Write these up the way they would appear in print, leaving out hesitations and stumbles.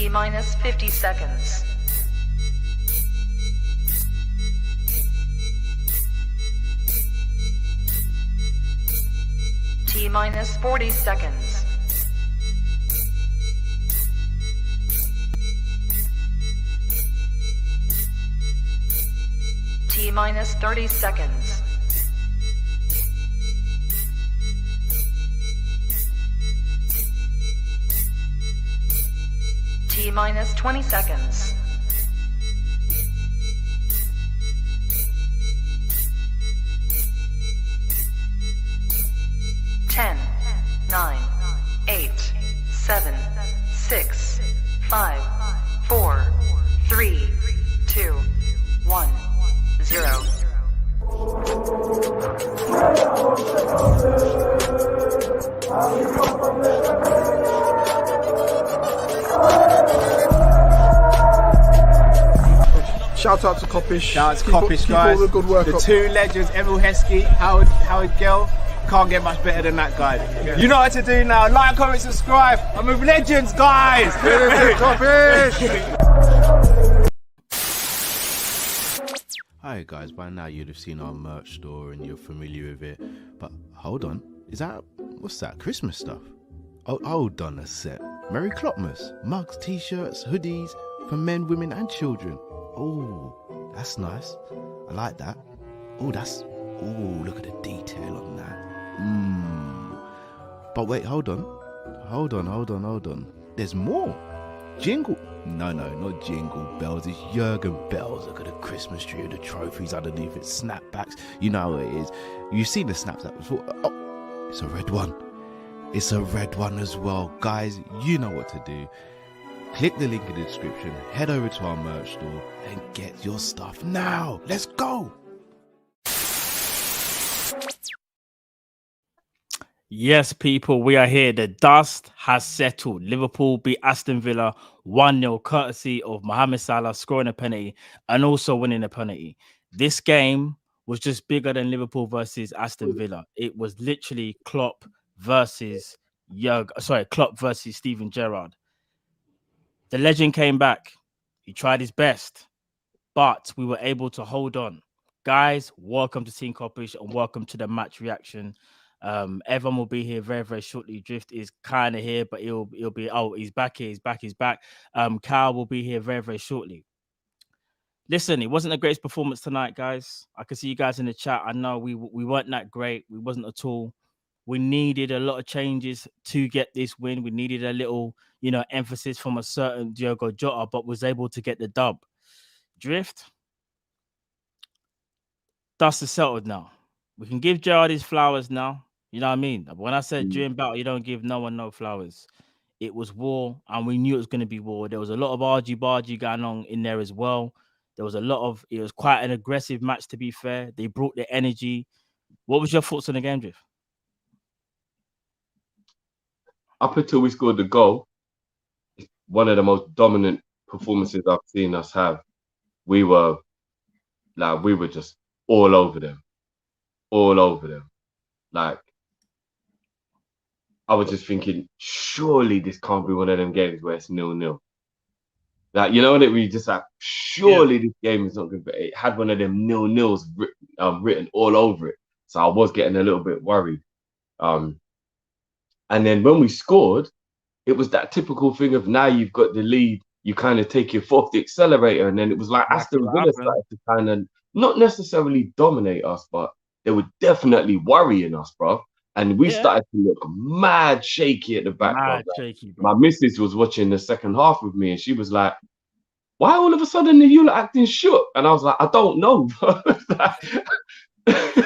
T minus 50 seconds. T minus 40 seconds. T minus 30 seconds. T minus 20 seconds. Ten, 9, 8, 7, 6, 5, 4, 3, 2, 1, 0. Shout out to Kopish. Shout out to Kopish, guys. Keep all the good work the up. two legends, Emil Heskey, Howard Gill. Can't get much better than that guy. Yeah. You know what to do now. Like, comment, subscribe. I'm with legends, guys. Kopish. Hi guys, by now you'd have seen our merch store and you're familiar with it. But hold on, what's that, Christmas stuff? Oh, hold on a sec. Merry Clopmas, mugs, t-shirts, hoodies for men, women and children. Oh, that's nice. I like that. Oh, look at the detail on that. But wait, hold on. There's more. Jingle. No, not jingle bells. It's Jurgen bells. Look at the Christmas tree with the trophies underneath it. Snapbacks. You know how it is. You've seen the snaps that before. Oh, it's a red one. It's a red one as well. Guys, you know what to do. Click the link in the description. Head over to our merch store and get your stuff now. Let's go. Yes, people, we are here. The dust has settled. Liverpool beat Aston Villa 1-0, courtesy of Mohamed Salah scoring a penalty and also winning a penalty. This game was just bigger than Liverpool versus Aston Villa. It was literally Klopp versus Steven Gerrard. The legend came back. He tried his best, but we were able to hold on. Guys, welcome to Team Kop-Ish and welcome to the match reaction. Evan will be here very, very shortly. Drift is kind of here, but he'll be, he's back here, he's back. Cal will be here very, very shortly. Listen, it wasn't the greatest performance tonight, guys. I can see you guys in the chat. I know we weren't that great. We wasn't at all. We needed a lot of changes to get this win. We needed a little, emphasis from a certain Diogo Jota, but was able to get the dub. Drift, dust is settled now. We can give Gerrard his flowers now. You know what I mean? When I said during battle, you don't give no one no flowers. It was war, and we knew it was going to be war. There was a lot of argy-bargy going on in there as well. It was quite an aggressive match, to be fair. They brought the energy. What was your thoughts on the game, Drift? Up until we scored the goal, one of the most dominant performances I've seen us have. We were just all over them. Like, I was just thinking, surely this can't be one of them games where it's 0-0. Like, you know what it was, just like, surely this game is not good. But it had one of them 0-0s written all over it. So I was getting a little bit worried. And then when we scored, it was that typical thing of now you've got the lead, you kind of take your foot off the accelerator. And then it was like Aston Villa started to kind of not necessarily dominate us, but they were definitely worrying us, bro. And we started to look mad shaky at the back. My missus was watching the second half with me, and she was like, why all of a sudden are you acting shook? And I was like, I don't know.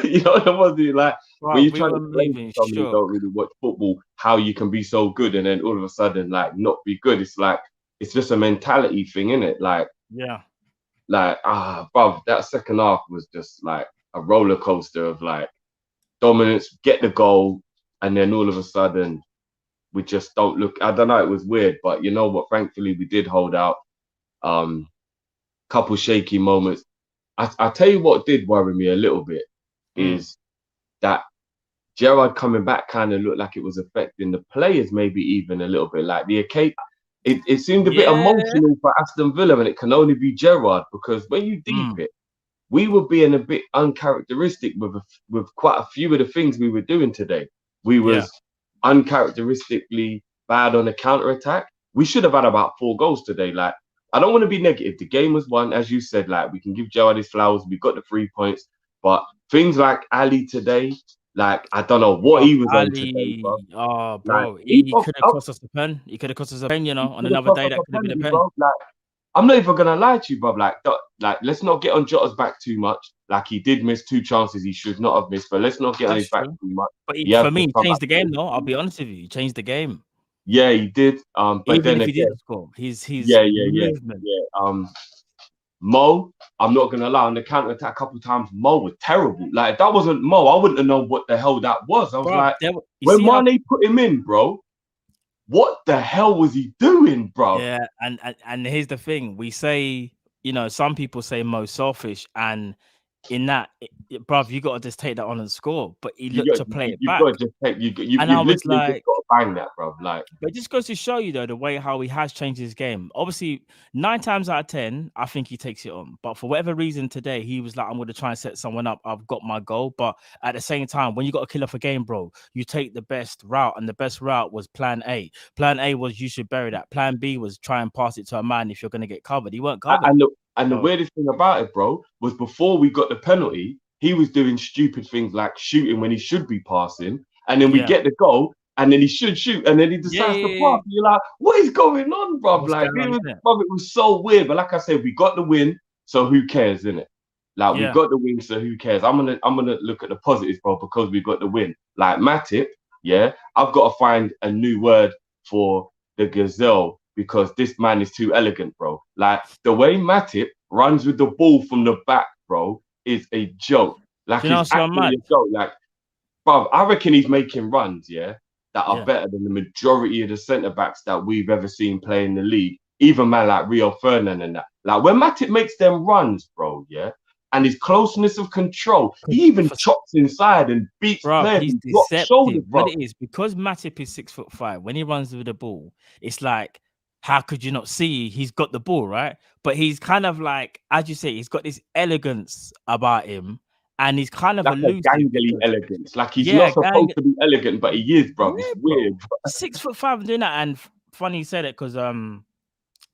You know what I was like, when you're trying to play with somebody who don't really watch football, how you can be so good and then all of a sudden like not be good. It's like, it's just a mentality thing, isn't it? Like, bruv, that second half was just like a roller coaster of like dominance, get the goal, and then all of a sudden we just don't look. I don't know, it was weird, but you know what? Thankfully, we did hold out. Couple shaky moments. I tell you what did worry me a little bit is that Gerrard coming back kind of looked like it was affecting the players, maybe even a little bit. Like the It seemed a bit Yeah. emotional for Aston Villa, and it can only be Gerrard, because when you deep it, we were being a bit uncharacteristic with quite a few of the things we were doing today. We Yeah. was uncharacteristically bad on the counter attack. We should have had about 4 goals today. Like, I don't want to be negative. The game was won, as you said. Like, we can give Gerrard his flowers. We got the 3 points, but things like Ali today, like, I don't know what he was on today, Ali, bro. oh, Like, bro, he could have I cost us a pen. He could have cost us a pen, you know, on could have another cost day us that a could have been a penalty, pen. bro. Like, I'm not even gonna lie to you, bro. Like, let's not get on Jota's back too much. Like, he did miss 2 chances he should not have missed, but let's not get on That's his back true. too much. But He has for to me, he come changed back. the game, though. I'll be honest with you. He changed the game. Yeah, he did. But Even then if he again, didn't score, his yeah. movement. Mo, I'm not gonna lie, on the counter attack a couple of times, Mo was terrible. Like, if that wasn't Mo, I wouldn't have known what the hell that was. I was Bro, like, you when see how Mane put him in, bro, what the hell was he doing, bro? Yeah, and here's the thing. We say, you know, some people say Mo selfish, and in that, bruv, you got to just take that on and score. But he looked to play it You've back. got to just take And I you've was literally just like, got to bang that, bro. Like, but it just goes to show you, though, the way how he has changed his game. Obviously, 9 times out of 10, I think he takes it on. But for whatever reason today, he was like, I'm going to try and set someone up. I've got my goal. But at the same time, when you got to kill off a game, bro, you take the best route. And the best route was plan A. Plan A was you should bury that. Plan B was try and pass it to a man if you're going to get covered. He weren't covered. and the weirdest thing about it, bro, was before we got the penalty, he was doing stupid things like shooting when he should be passing. And then we get the goal, and then he should shoot, and then he decides to pass. You're like, what is going on, bro? Like, it was so weird. But like I said, we got the win, so who cares, innit? Like, we got the win, so who cares? I'm gonna look at the positives, bro, because we got the win. Like, Matip, yeah, I've got to find a new word for the gazelle, because this man is too elegant, bro. Like, the way Matip runs with the ball from the back, bro, is a joke. Like, it's actually a joke. Like, bro, I reckon he's making runs, yeah, that are better than the majority of the centre backs that we've ever seen play in the league. Even man like Rio Ferdinand and that. Like, when Matip makes them runs, bro, yeah, and his closeness of control, he even chops inside and beats players. He's deceptive. Shoulders, what it is, because Matip is 6'5", when he runs with the ball, it's like, how could you not see he's got the ball, right? But he's kind of like, as you say, he's got this elegance about him, and he's kind of like elusive. A gangly elegance. Like, he's not supposed to be elegant, but he is, bro. Yeah, it's weird. 6'5" doing that, and funny you said it, because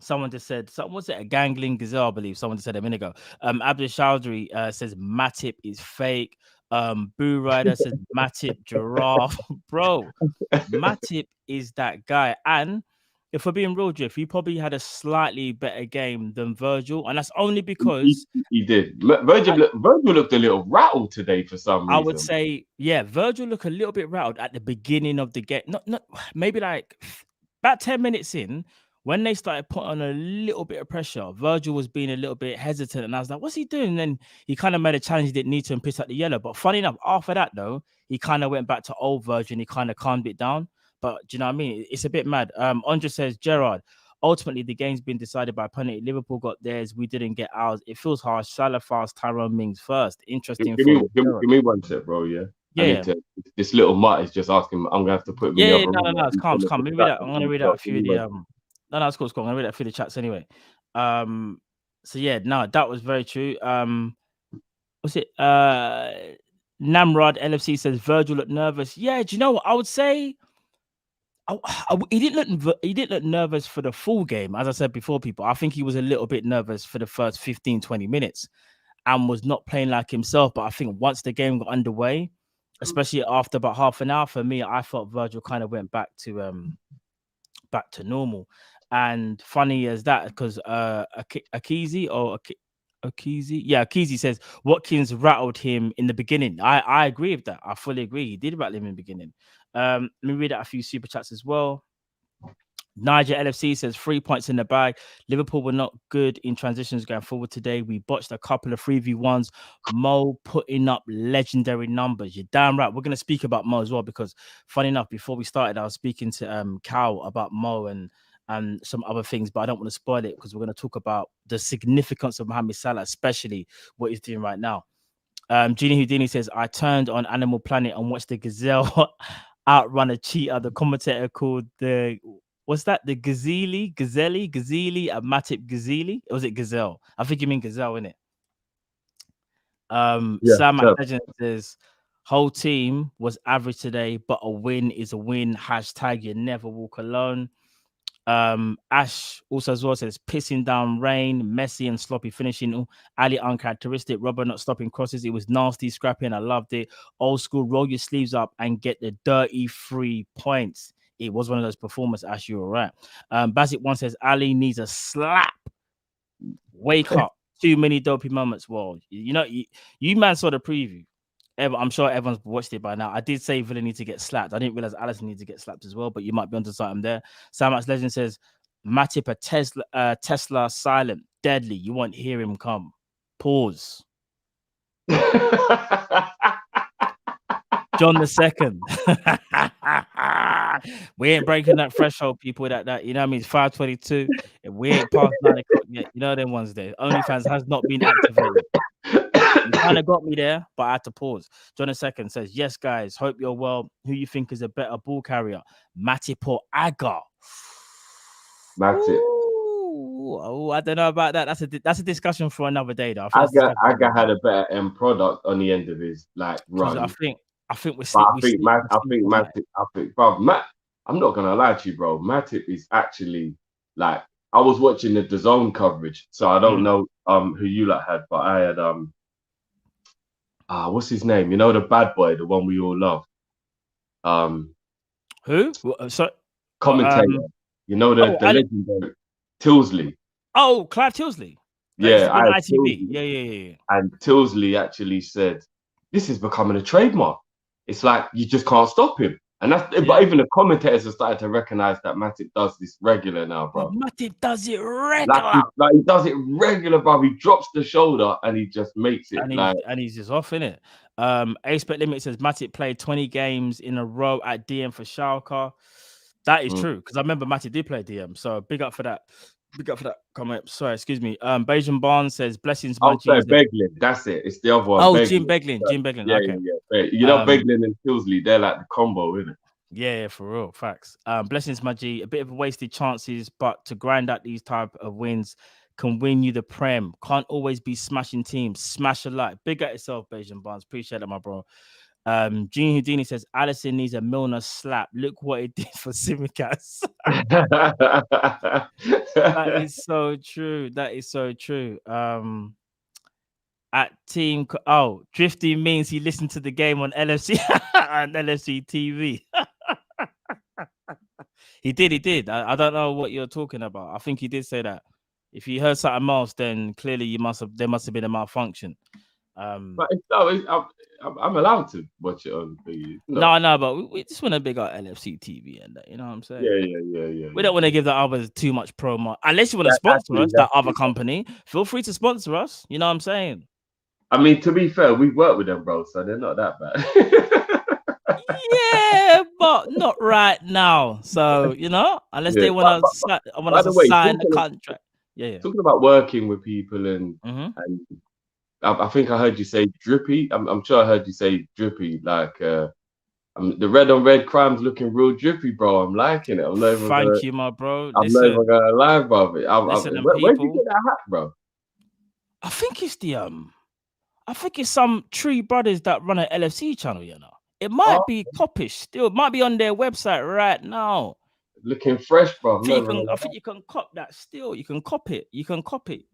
someone just said, was it a gangling gazelle? I believe someone just said a minute ago. Abdul Chowdhury says Matip is fake. Boo Rider says Matip giraffe. Bro, Matip is that guy. And if we're being real, Drift, he probably had a slightly better game than Virgil. And that's only because he did. Virgil looked a little rattled today for some reason. I would say, yeah, Virgil looked a little bit rattled at the beginning of the game. Not maybe like about 10 minutes in. When they started putting on a little bit of pressure, Virgil was being a little bit hesitant. And I was like, what's he doing? And then he kind of made a challenge he didn't need to and pissed out the yellow. But funny enough, after that, though, he kind of went back to old Virgil and he kind of calmed it down. But do you know what I mean? It's a bit mad. Andre says, Gerrard, ultimately, the game's been decided by penalty. Liverpool got theirs. We didn't get ours. It feels harsh. Salah fast, Tyrone Mings first. Interesting. Give me one sec, bro, yeah? Yeah. This little mutt is just asking, I'm going to have to put me no, it's calm. I'm going to read out a few of the... No, it's cool. I'm gonna read that through the chats anyway. So yeah, no, that was very true. What's it? Namrod LFC says Virgil looked nervous. Yeah, do you know what I would say? He didn't look nervous for the full game. As I said before, people, I think he was a little bit nervous for the first 15-20 minutes and was not playing like himself. But I think once the game got underway, especially after about half an hour, for me, I felt Virgil kind of went back to normal. And funny as that, because Akizi says Watkins rattled him in the beginning. I agree with that. I fully agree. He did rattle him in the beginning. Let me read out a few super chats as well. Niger LFC says 3 points in the bag. Liverpool were not good in transitions going forward today. We botched a couple of 3v1s. Mo putting up legendary numbers. You're damn right. We're going to speak about Mo as well, because funny enough, before we started, I was speaking to Cal about Mo and some other things, but I don't want to spoil it because we're going to talk about the significance of Mohamed Salah, especially what he's doing right now. Genie Houdini says, I turned on Animal Planet and watched the gazelle outrun a cheetah. The commentator called the what's that? The Gazelle, and Matip Gazelle? Or was it Gazelle? I think you mean Gazelle, innit? Yeah, Sam sure. Legend says, whole team was average today, but a win is a win. Hashtag you never walk alone. Ash also as well says pissing down rain, messy and sloppy finishing. Ali uncharacteristic. Robert not stopping crosses. It was nasty, scrappy, and I loved it. Old school, roll your sleeves up and get the dirty 3 points. It was one of those performances. Ash, you're right. Basit one says Ali needs a slap. Wake up. Too many dopey moments. Well, you know, you man saw the preview. I'm sure everyone's watched it by now. I did say Villa need to get slapped. I didn't realize Allison needs to get slapped as well, but you might be onto something there. Samax Legend says, Matip a Tesla silent, deadly. You won't hear him come. Pause. John the Second. We ain't breaking that threshold, people. That you know what I mean? It's 5:22. We ain't past 9 o'clock yet. You know them ones there. OnlyFans has not been activated. You kind of got me there, but I had to pause. John the Second says, yes, guys, hope you're well. Who you think is a better ball carrier? Matip or Aga? Matip. Oh, I don't know about that. That's a discussion for another day, though. Aga had a better end product on the end of his run. I think we're bro, Matt, I'm not gonna lie to you, bro. Matip is actually I was watching the DAZN coverage, so I don't know who you had, but I had what's his name? You know, the bad boy, the one we all love. Who? So commentator. You know the legendary Tilsley. Oh, Clive Tilsley. Yeah, ITV. Yeah. And Tilsley actually said, "This is becoming a trademark. It's like you just can't stop him." And but even the commentators have started to recognize that Matip does this regular now, bro. Matip does it regular. Like he does it regular, bro. He drops the shoulder and he just makes it. And he's just off, innit? Ace Bet Limit says Matip played 20 games in a row at DM for Schalke. That is true, because I remember Matip did play DM. So big up for that. Big up for that comment. Sorry, excuse me. Bayesian Barnes says blessings. Beglin. That's it. It's the other one. Oh, Jim Beglin. Yeah, okay. Yeah. You know, Beglin and Tilsley, they're like the combo, isn't it? Yeah, for real. Facts. Blessings, my G. A bit of wasted chances, but to grind out these type of wins can win you the Prem. Can't always be smashing teams. Smash a like. Big at yourself, Bayesian Barnes. Appreciate it, my bro. Gene Houdini says Allison needs a Milner slap. Look what it did for Simicast. That is so true. At team, Drifty means he listened to the game on LFC and LFC TV. He did. I don't know what you're talking about. I think he did say that. If you heard something else, then clearly there must have been a malfunction. But I'm allowed to watch it on the. No, but we just want to big up LFC TV and that. You know what I'm saying? Yeah. We don't want to give the others too much promo. Unless you want to sponsor us, that other company, feel free to sponsor us. You know what I'm saying? I mean, to be fair, we've worked with them, bro, so they're not that bad. Yeah, but not right now. So, you know, unless they want to sign the contract. Yeah. Talking about working with people and I think I heard you say drippy. I'm sure I heard you say drippy. The red on red crime's looking real drippy, bro. I'm liking it. Thank you, my bro. I'm not even gonna lie, bro. Where did you get that hat, bro? I think it's some Tree Brothers that run an LFC channel, you know. It might be Kop-Ish still. It might be on their website right now. Looking fresh, bro. I think you can cop that still. You can cop it.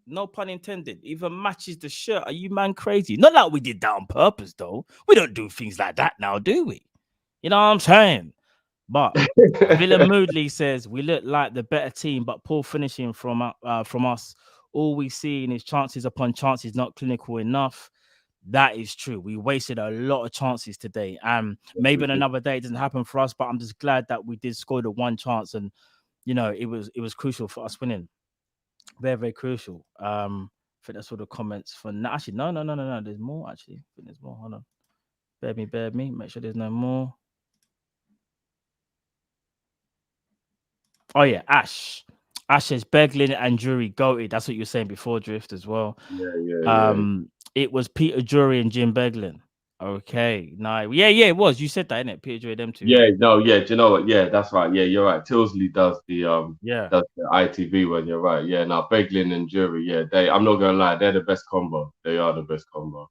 No pun intended. Even matches the shirt. Are you man crazy? Not like we did that on purpose, though. We don't do things like that now, do we? You know what I'm saying? But Villa Moodley says we look like the better team, but poor finishing from us. All we see is chances upon chances, not clinical enough. That is true. We wasted a lot of chances today. Maybe on another day it doesn't happen for us, but I'm just glad that we did score the one chance, and you know it was crucial for us winning. Very, very crucial. I think that's all the comments for now. Actually, no. There's more. Actually, I think there's more. Hold on. Bear me. Make sure there's no more. Oh yeah, Ash says Beglin and Jury goated. That's what you were saying before, Drift, as well. Yeah. It was Peter Drury and Jim Beglin. Okay, nice. Yeah, it was. You said that, innit? Peter Joy, them two. Yeah, no, yeah. Do you know what? Yeah, that's right. Yeah, you're right. Tilsley Yeah, does the ITV one. You're right. Yeah, now Beglin and Jury. Yeah, I'm not gonna lie, they're the best combo. They are the best combo.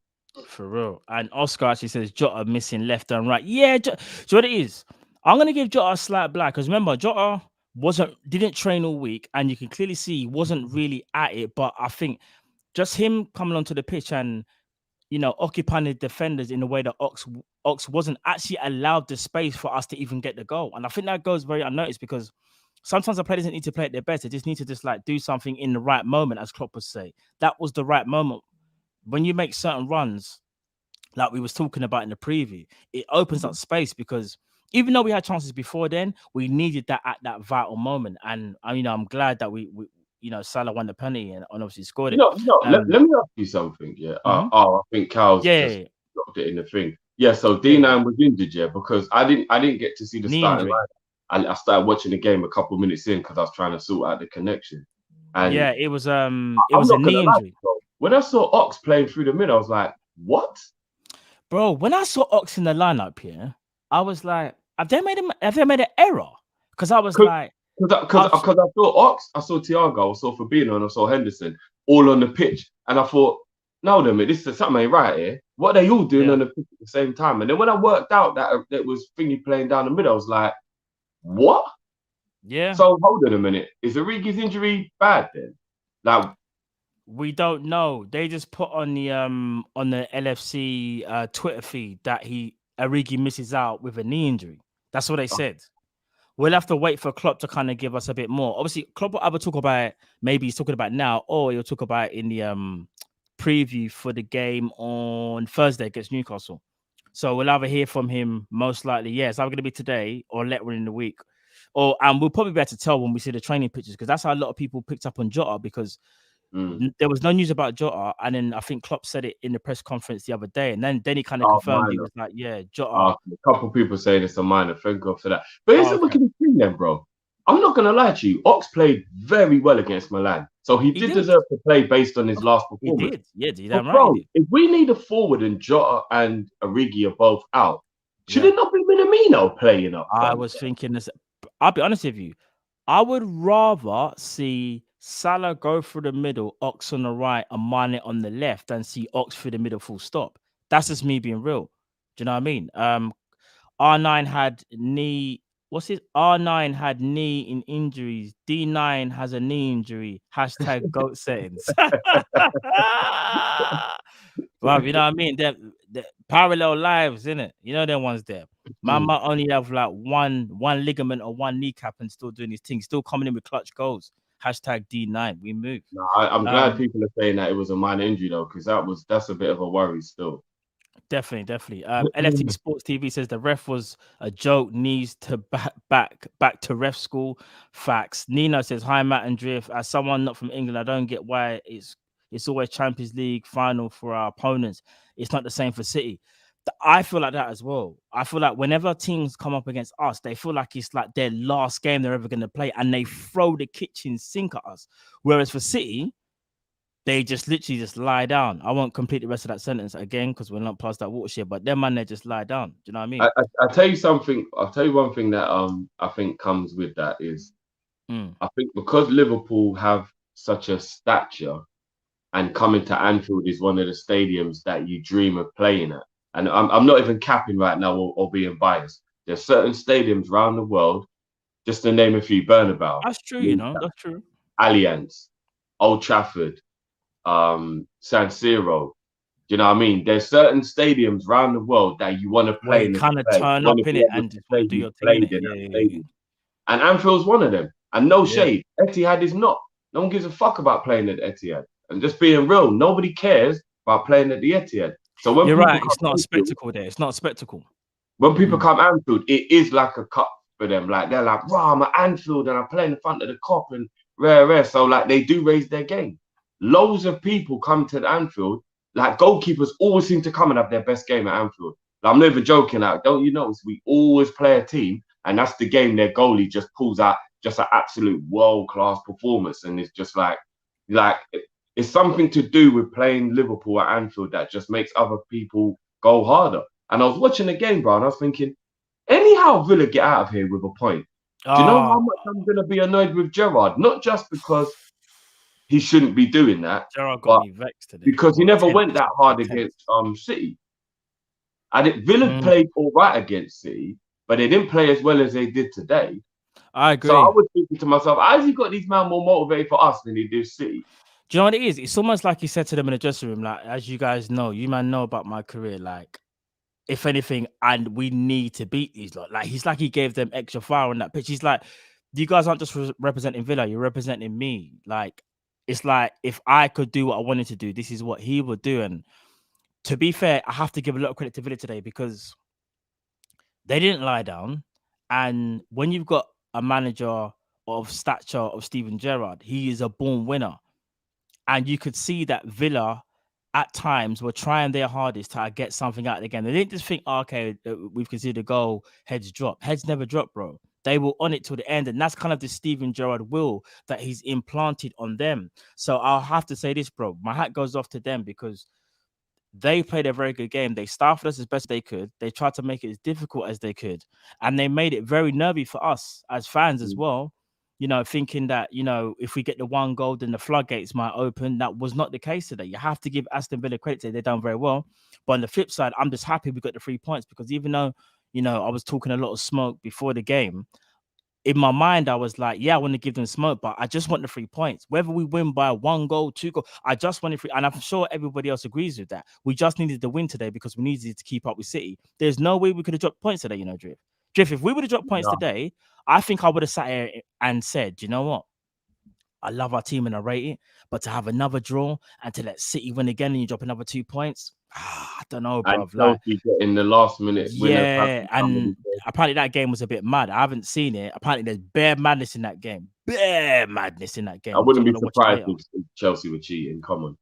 for real. And Oscar actually says Jota missing left and right. Yeah, so what it is, I'm gonna give Jota a slight black because remember Jota didn't train all week, and you can clearly see he wasn't really at it. But I think just him coming onto the pitch and occupying the defenders in a way that Ox wasn't actually allowed the space for us to even get the goal. And I think that goes very unnoticed because sometimes a player doesn't need to play at their best. They just need to just like do something in the right moment, as Klopp would say. That was the right moment. When you make certain runs, like we was talking about in the preview, it opens up space because even though we had chances before then, we needed that at that vital moment. And I'm glad that we Salah won the penalty and obviously scored it. Let me ask you something. Yeah. I think Cal's just dropped it in the thing. Yeah. So D9 was injured, yeah, because I didn't get to see the starting line. I started watching the game a couple minutes in because I was trying to sort out the connection. And yeah, it was a knee injury. When I saw Ox playing through the middle, I was like, what? Bro, when I saw Ox in the lineup here, I was like, have they made an error? Because I was like, because I saw Ox, I saw Thiago, I saw Fabinho, and I saw Henderson all on the pitch, and I thought, no, this is something ain't right here. What are they all doing on the pitch at the same time? And then when I worked out that it was Thingy playing down the middle, I was like, what? Yeah. So hold on a minute, is Origi's injury bad then? Like, we don't know. They just put on the LFC Twitter feed that Origi misses out with a knee injury. That's what they said. We'll have to wait for Klopp to kind of give us a bit more. Obviously, Klopp will either talk about it, maybe he's talking about it now, or he'll talk about it in the preview for the game on Thursday against Newcastle. So we'll either hear from him most likely. Yeah, it's either going to be today or later in the week. And we'll probably be able to tell when we see the training pictures because that's how a lot of people picked up on Jota because there was no news about Jota, and then I think Klopp said it in the press conference the other day, and then he kind of confirmed he was like, "Yeah, Jota." A couple of people saying it's a minor. Thank God for that. But here's the wicked thing, then, bro. I'm not gonna lie to you. Ox played very well against Milan, so he did deserve to play based on his last performance. He did. But bro, if we need a forward and Jota and Origi are both out, should it not be Minamino playing up? I was thinking this. I'll be honest with you. I would rather see Salah go through the middle, Ox on the right, and Mane on the left, and see Ox through the middle full stop. That's just me being real. Do you know what I mean? R9 had knee. What's his? R9 had knee in injuries. D9 has a knee injury. # GOAT settings. Well, you know what I mean? They're parallel lives, innit? You know them ones there. Mama only have like one ligament or one kneecap and still doing his thing, still coming in with clutch goals. # D9. We move. No, I'm glad people are saying that it was a minor injury though, because that's a bit of a worry still. Definitely. LFT Sports TV says the ref was a joke. Needs to back to ref school. Facts. Nino says hi, Matt and Drift. As someone not from England, I don't get why it's always Champions League final for our opponents. It's not the same for City. I feel like that as well. I feel like whenever teams come up against us, they feel like it's like their last game they're ever going to play, and they throw the kitchen sink at us. Whereas for City, they just literally just lie down. I won't complete the rest of that sentence again because we're not past that watershed. But them man, they just lie down. Do you know what I mean? I'll tell you something. I'll tell you one thing that I think comes with that is I think because Liverpool have such a stature, and coming to Anfield is one of the stadiums that you dream of playing at. And I'm not even capping right now or being biased. There's certain stadiums around the world, just to name a few, Bernabeu. That's true, that's true. Allianz, Old Trafford, San Siro. Do you know what I mean? There's certain stadiums around the world that you want to play in. Kind of turn up in it and just do your thing. And Anfield's one of them. And no shade. Etihad is not. No one gives a fuck about playing at Etihad. And just being real, nobody cares about playing at the Etihad. So when you're right, it's not a spectacle there. It's not a spectacle. When people come Anfield, it is like a cup for them. Like they're like, "Wow, I'm at Anfield and I'm playing in front of the Kop and rare." So like they do raise their game. Loads of people come to the Anfield. Like goalkeepers always seem to come and have their best game at Anfield. Like, I'm not even joking. Like, don't you notice we always play a team, and that's the game their goalie just pulls out just an absolute world-class performance, and it's just like it's something to do with playing Liverpool at Anfield that just makes other people go harder. And I was watching the game, bro, and I was thinking, anyhow, Villa get out of here with a point. Do you know how much I'm going to be annoyed with Gerrard? Not just because he shouldn't be doing that, Gerrard got but me vexed today. because he Well, never tense, went that hard tense. against City. And Villa played all right against City, but they didn't play as well as they did today. I agree. So I was thinking to myself, how has he got these men more motivated for us than he did City? Do you know what it is? It's almost like he said to them in the dressing room, like, as you guys know, you man know about my career, like, if anything, and we need to beat these lot. Like, he's like he gave them extra fire on that pitch. He's like, you guys aren't just representing Villa, you're representing me. Like, it's like, if I could do what I wanted to do, this is what he would do. And to be fair, I have to give a lot of credit to Villa today because they didn't lie down. And when you've got a manager of stature of Steven Gerrard, he is a born winner. And you could see that Villa at times were trying their hardest to get something out of the game. They didn't just think, oh, okay, we've conceded a goal, heads drop. Heads never drop, bro. They were on it till the end. And that's kind of the Steven Gerrard will that he's implanted on them. So I'll have to say this, bro. My hat goes off to them because they played a very good game. They staffed us as best they could. They tried to make it as difficult as they could. And they made it very nervy for us as fans as well. You know, thinking that, you know, if we get the one goal, then the floodgates might open. That was not the case today. You have to give Aston Villa credit today. They've done very well. But on the flip side, I'm just happy we got the 3 points because even though, you know, I was talking a lot of smoke before the game, in my mind, I was like, yeah, I want to give them smoke, but I just want the 3 points. Whether we win by 1 goal, 2 goals, I just wanted 3. And I'm sure everybody else agrees with that. We just needed the win today because we needed to keep up with City. There's no way we could have dropped points today, you know, Drift. Drift, if we would have dropped points today, I think I would have sat here and said, you know what? I love our team and I rate it, but to have another draw and to let City win again and you drop another 2 points, I don't know, bro. Like, in the last minute, yeah, and apparently that game was a bit mad. I haven't seen it. Apparently, there's bare madness in that game. Bare madness in that game. I wouldn't be surprised if Chelsea were cheating. Come on.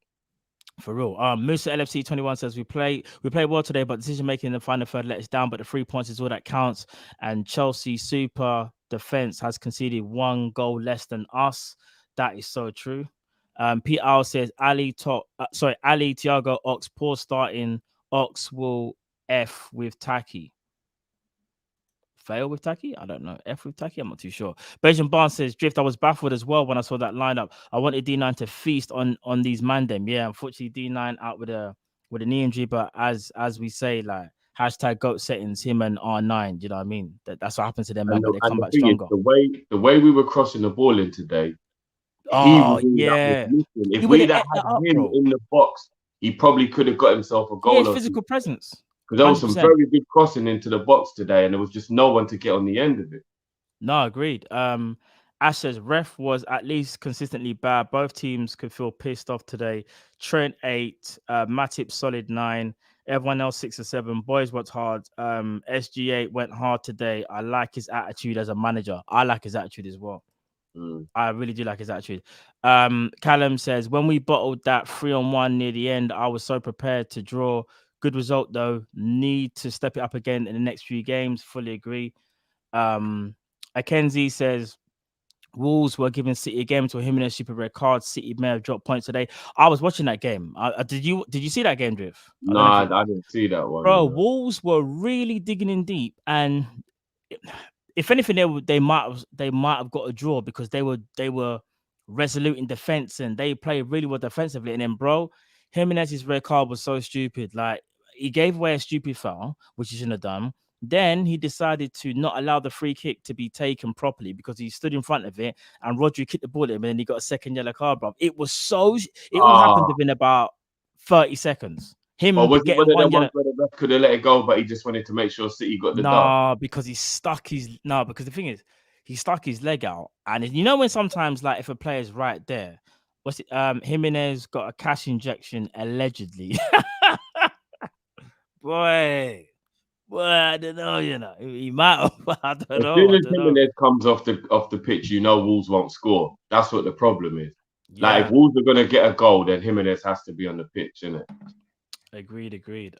For real. Musa LFC 21 says we play well today, but decision making in the final third let us down. But the 3 points is all that counts. And Chelsea super defense has conceded 1 goal less than us. That is so true. PR says Ali, Thiago, Ox, poor starting. Ox will F with Taki. Fail with Taki? I don't know. F with Taki? I'm not too sure. Beijing Barnes says, Drift, I was baffled as well when I saw that lineup. I wanted D9 to feast on these mandem. Yeah, unfortunately, D9 out with a knee injury, but as we say, like, hashtag GOAT settings, him and R9, do you know what I mean? That's what happens to them, man, but they come back stronger. The way we were crossing the ball in today, yeah. If we'd had him in the box, he probably could have got himself a goal. Yeah, physical presence. Because there was some very good crossing into the box today, and there was just no one to get on the end of it. No, agreed. Ash says ref was at least consistently bad. Both teams could feel pissed off today. Trent 8, Matip solid 9, everyone else 6 or 7. Boys worked hard. SG8 went hard today. I like his attitude as a manager. I like his attitude as well. I really do like his attitude. Callum says, when we bottled that 3-on-1 near the end, I was so prepared to draw. Good result, though. Need to step it up again in the next few games. Fully agree. Akenzie says, Wolves were giving City a game to Jimenez super red card. City may have dropped points today. I was watching that game. Did you see that game, Drift? No, I didn't see that one. Bro, Wolves were really digging in deep, and if anything, they might have got a draw because they were resolute in defense and they played really well defensively. And then, bro, Jimenez's red card was so stupid. Like, he gave away a stupid foul, which he shouldn't have done. Then he decided to not allow the free kick to be taken properly because he stood in front of it and Rodri kicked the ball at him and then he got a second yellow card, bro. It all happened within about 30 seconds. Was it one of them ones where the ref could have let it go, but he just wanted to make sure City got the dub? Because because the thing is, he stuck his leg out. And you know when sometimes, like, if a player's right there, Jimenez got a cash injection, allegedly. Boy, I don't know, he might have. I don't know. As soon as Jimenez comes off the pitch, Wolves won't score. That's what the problem is. Yeah. Like, if Wolves are going to get a goal, then Jimenez has to be on the pitch, innit? Agreed.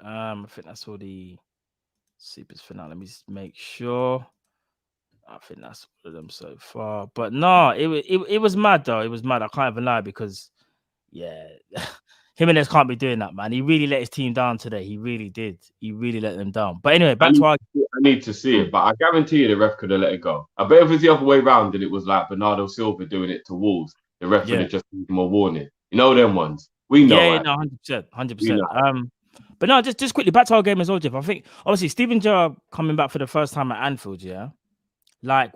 I think that's all the supers for now. Let me just make sure. I think that's all of them so far. But no, it was mad though. It was mad. I can't even lie because, yeah, Jimenez can't be doing that, man. He really let his team down today. He really did. He really let them down. But anyway, I back to our. need to see it, but I guarantee you the ref could have let it go. I bet if it was the other way round and it was like Bernardo Silva doing it to Wolves, the ref would have just given him a warning. You know them ones. We know. Yeah, no, 100%. But no, just quickly back to our game as well, Jeff. I think obviously Steven Gerrard coming back for the first time at Anfield. Yeah, like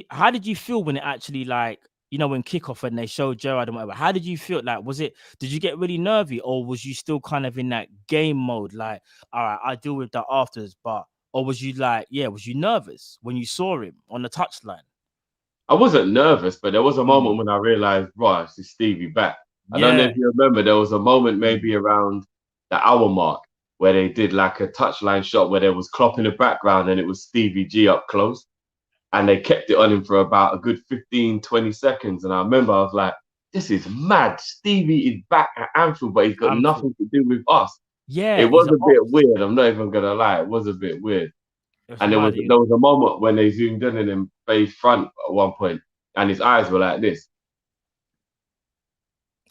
how did you feel when it actually like? You know, when kickoff and they showed Gerrard and whatever, how did you feel? Like, did you get really nervy or was you still kind of in that game mode? Like, all right, I deal with that afterwards, or was you like, was you nervous when you saw him on the touchline? I wasn't nervous, but there was a moment when I realized, right, this is Stevie back. I don't know if you remember, there was a moment maybe around the hour mark where they did like a touchline shot where there was Klopp in the background and it was Stevie G up close. And they kept it on him for about a good 15, 20 seconds. And I remember I was like, this is mad. Stevie is back at Anfield, but he's got nothing to do with us. Yeah. It was a bit weird. I'm not even going to lie. It was a bit weird. And there was a moment when they zoomed in on him face front at one point, and his eyes were like this.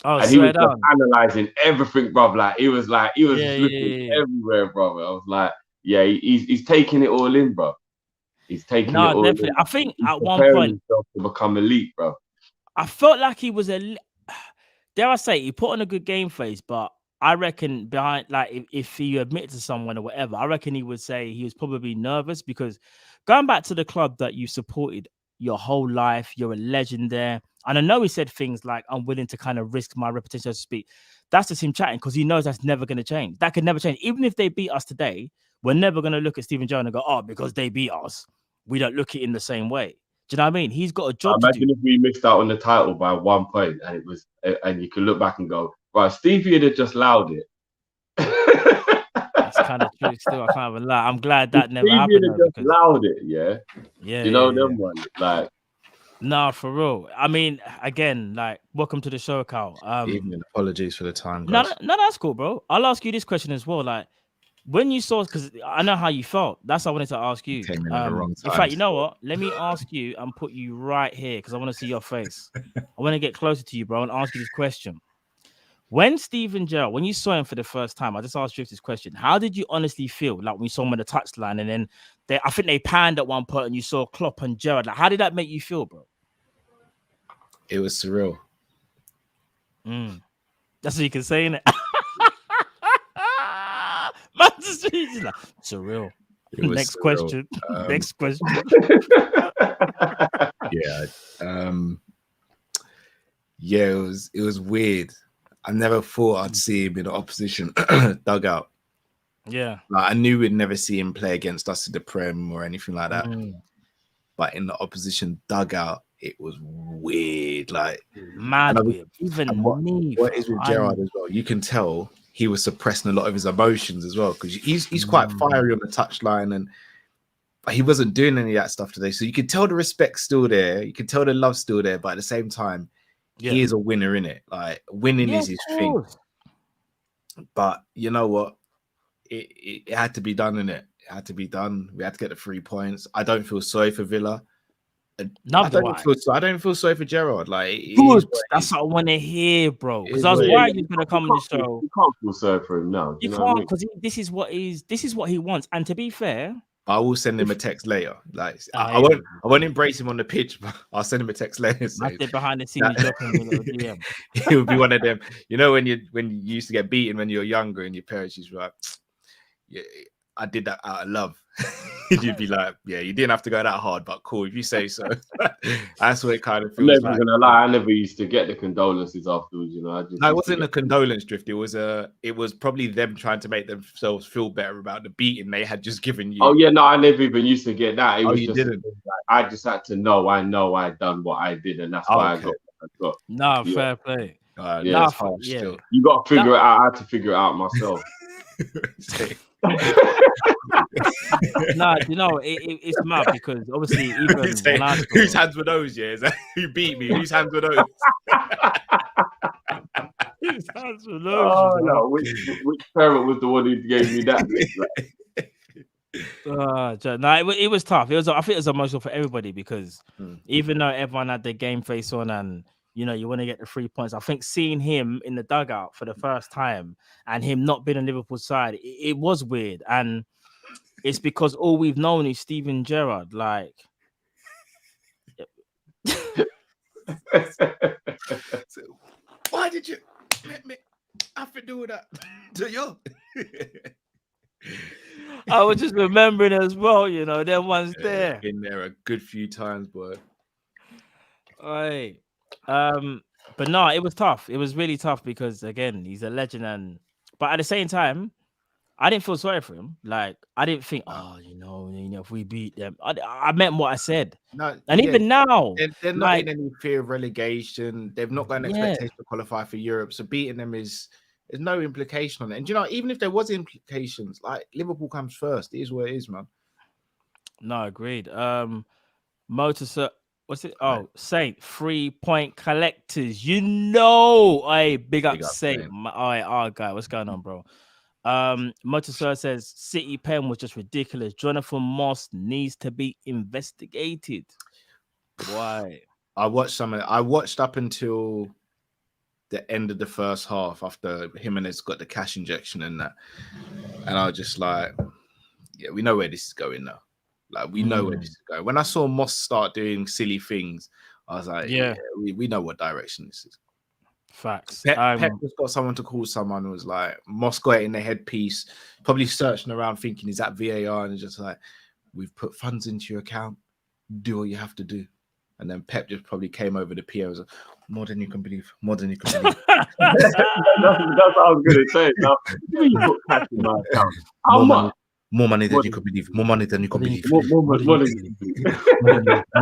Oh, and he was just analysing everything, bro. Like he was looking everywhere, bro. I was like, he's taking it all in, bro. He's taking it all definitely. in. I think he's at one point to become elite, bro. I felt like he was dare I say, he put on a good game face, but I reckon behind, like, if he admitted to someone or whatever, I reckon he would say he was probably nervous because going back to the club that you supported your whole life, you're a legend there. And I know he said things like, I'm willing to kind of risk my reputation, so to speak. That's just him chatting because he knows that's never going to change. That could never change. Even if they beat us today, we're never going to look at Steven Gerrard and go, oh, because they beat us, we don't look at it in the same way. Do you know what I mean? He's got a job to do. Imagine if we missed out on the title by 1 point and you can look back and go, right, Stevie had just allowed it. That's kind of true still. I can't even lie. I'm glad that never happened. Stevie had just allowed it, yeah? Yeah. You know them ones, like. No, for real. I mean, again, like, welcome to the show, Cal. Evening, apologies for the time, guys. No, that's cool, bro. I'll ask you this question as well. Like, when you saw, because I know how you felt. That's what I wanted to ask you. Came in at the wrong time. In fact, you know what? Let me ask you and put you right here because I want to see your face. I want to get closer to you, bro, and ask you this question. When Steven Gerrard, when you saw him for the first time, I just asked you this question. How did you honestly feel? Like when you saw him on the touchline and then I think they panned at one point and you saw Klopp and Gerrard. Like, how did that make you feel, bro? It was surreal. That's what you can say, innit? Like, surreal. Next surreal. question. Next question. It was weird. I never thought I'd see him in the opposition dugout. Yeah. Like, I knew we'd never see him play against us in the Prem or anything like that. But in the opposition dugout, it was weird. Like, mad weird. What is with Gerrard as well? You can tell he was suppressing a lot of his emotions as well because he's quite fiery on the touchline, but he wasn't doing any of that stuff today. So you can tell the respect's still there, you can tell the love's still there, but at the same time, he is a winner in it. Like, winning is his thing. But you know what? It had to be done, innit? It had to be done. We had to get the 3 points. I don't feel sorry for Villa. I don't feel sorry for Gerrard. Like, good. That's what I want to hear, bro. Because I was worried he was going to come on the show. You can't feel sorry for him now. You can't, because this is what he wants. And to be fair, I will send him a text later. Like, I won't embrace him on the pitch, but I'll send him a text later. I did behind the scenes dropping. He would be one of them. You know, when you used to get beaten when you were younger and your parents used to be like, yeah, I did that out of love. You'd be like, yeah, you didn't have to go that hard, but cool, if you say so. That's what it kind of feels like. I'm never gonna lie, I never used to get the condolences afterwards, you know. It wasn't a condolence drift, it was probably them trying to make themselves feel better about the beating they had just given you. Oh yeah, no, I never even used to get that. You didn't? I just had to know I done what I did, and that's why I got what I got. No, fair play. Still. You got to figure it out. I had to figure it out myself. No, you know, it's mad because obviously even whose hands were those? Yeah, who beat me? Whose hands were those? Whose hands were those? Oh no, which parent was the one who gave me that? No, it was tough. I think it was emotional for everybody because even though everyone had their game face on and you know, you want to get the 3 points. I think seeing him in the dugout for the first time and him not being on Liverpool's side, it was weird. And it's because all we've known is Steven Gerrard. Like, So, why did you make me have to do that to you? I was just remembering as well, you know, them ones there. Been there a good few times, boy. Right. But no, it was tough. It was really tough because again, he's a legend, but at the same time, I didn't feel sorry for him. Like, I didn't think, you know, if we beat them, I meant what I said. No, And even now, they're not like, in any fear of relegation. They've not got an expectation to qualify for Europe. So beating them there's no implication on it. And you know, even if there was implications, like Liverpool comes first. It is what it is, man. no, agreed. What's it? Oh, Saint 3-point collectors. You know, big up Saint. Our guy. What's going on, bro? Motor says City pen was just ridiculous. Jonathan Moss needs to be investigated. Why? I watched I watched up until the end of the first half after Jimenez got the cash injection and that, and I was just like, yeah, we know where this is going now. Like, we know where this is going. When I saw Moss start doing silly things, I was like, yeah, we know what direction this is. Facts. Pep just got someone to call someone who was like, Moss got it in the headpiece, probably searching around thinking, is that VAR? And just like, we've put funds into your account, do what you have to do. And then Pep just probably came over the PA and was like, more than you can believe, more than you can believe. That's what I was going to say. Now, you put cash in my account. How much? More money than you could believe. More money than you could believe. More than you can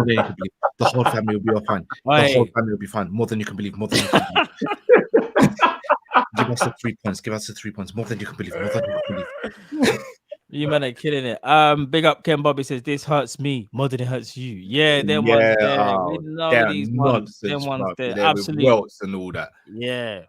believe. The whole family will be all fine. The whole family will be fine. More than you can believe. More than you can believe. Give us the 3 points. Give us the 3 points. More than you can believe. More than you can believe. You man are killing it. Big up Ken Bobby says this hurts me more than it hurts you. Yeah, them ones there. We know these ones. Them ones there. Absolutely. Welts and all that. Yeah.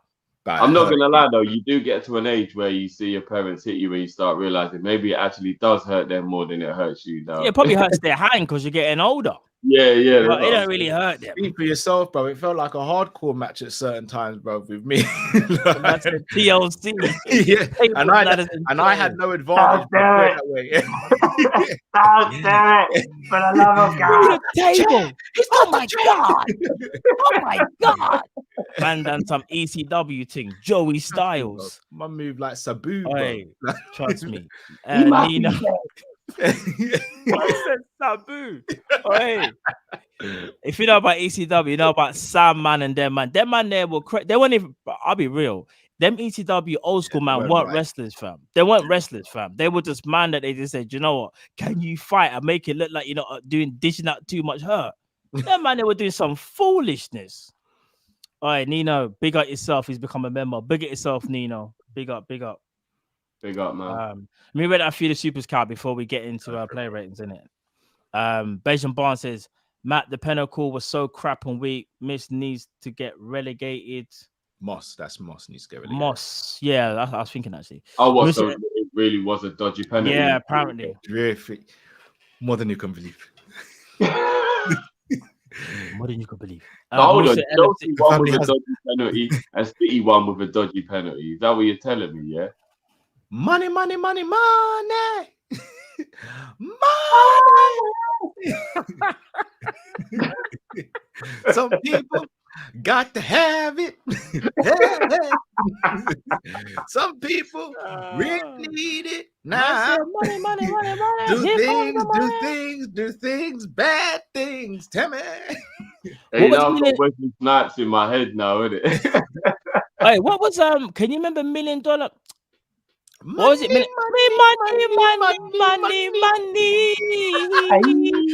But I'm not gonna lie though, you do get to an age where you see your parents hit you and you start realizing maybe it actually does hurt them more than it hurts you now. Yeah, it probably hurts their hand because you're getting older. Yeah. But it don't really hurt them. Speak for yourself, bro. It felt like a hardcore match at certain times, bro, with me. That's the TLC. Yeah, and I had no advantage. That way. Don't do it, for the love of God. Table. Oh my god! Oh my god! Man done some ECW thing. Joey Styles. My move like Sabu, bro. Hey, trust me. Nina. I said Sabu. Hey. If you know about ECW, you know about Sam Man and them man. Them man there will they weren't even. I'll be real. Them ECW old school man weren't wrestlers, fam. They weren't wrestlers, fam. They were just man that they just said, you know what? Can you fight and make it look like you're not dishing out too much hurt? Them man, they were doing some foolishness. All right, Nino, big up yourself. He's become a member. Big up yourself, Nino. Big up. Big up, man. Let me read a few of the supers card before we get into our play ratings, innit? Bejan Barnes says, Matt, the penalty call was so crap and weak. Miss needs to get relegated. Moss needs to get relegated. Moss, yeah, I was thinking actually. Oh, what? So it really was a dodgy penalty. Yeah, apparently. More than you can believe. More than you can believe. Hold on, Chelsea won with a dodgy penalty and City won with a dodgy penalty. Is that what you're telling me? Yeah. Money. Some people got to have it. Some people really need it. Now, money. do things, bad things. Tell me. Hey, now I've got Wesley Snipes in my head now, isn't it? Hey, what was can you remember $1 Million? What was it? Money.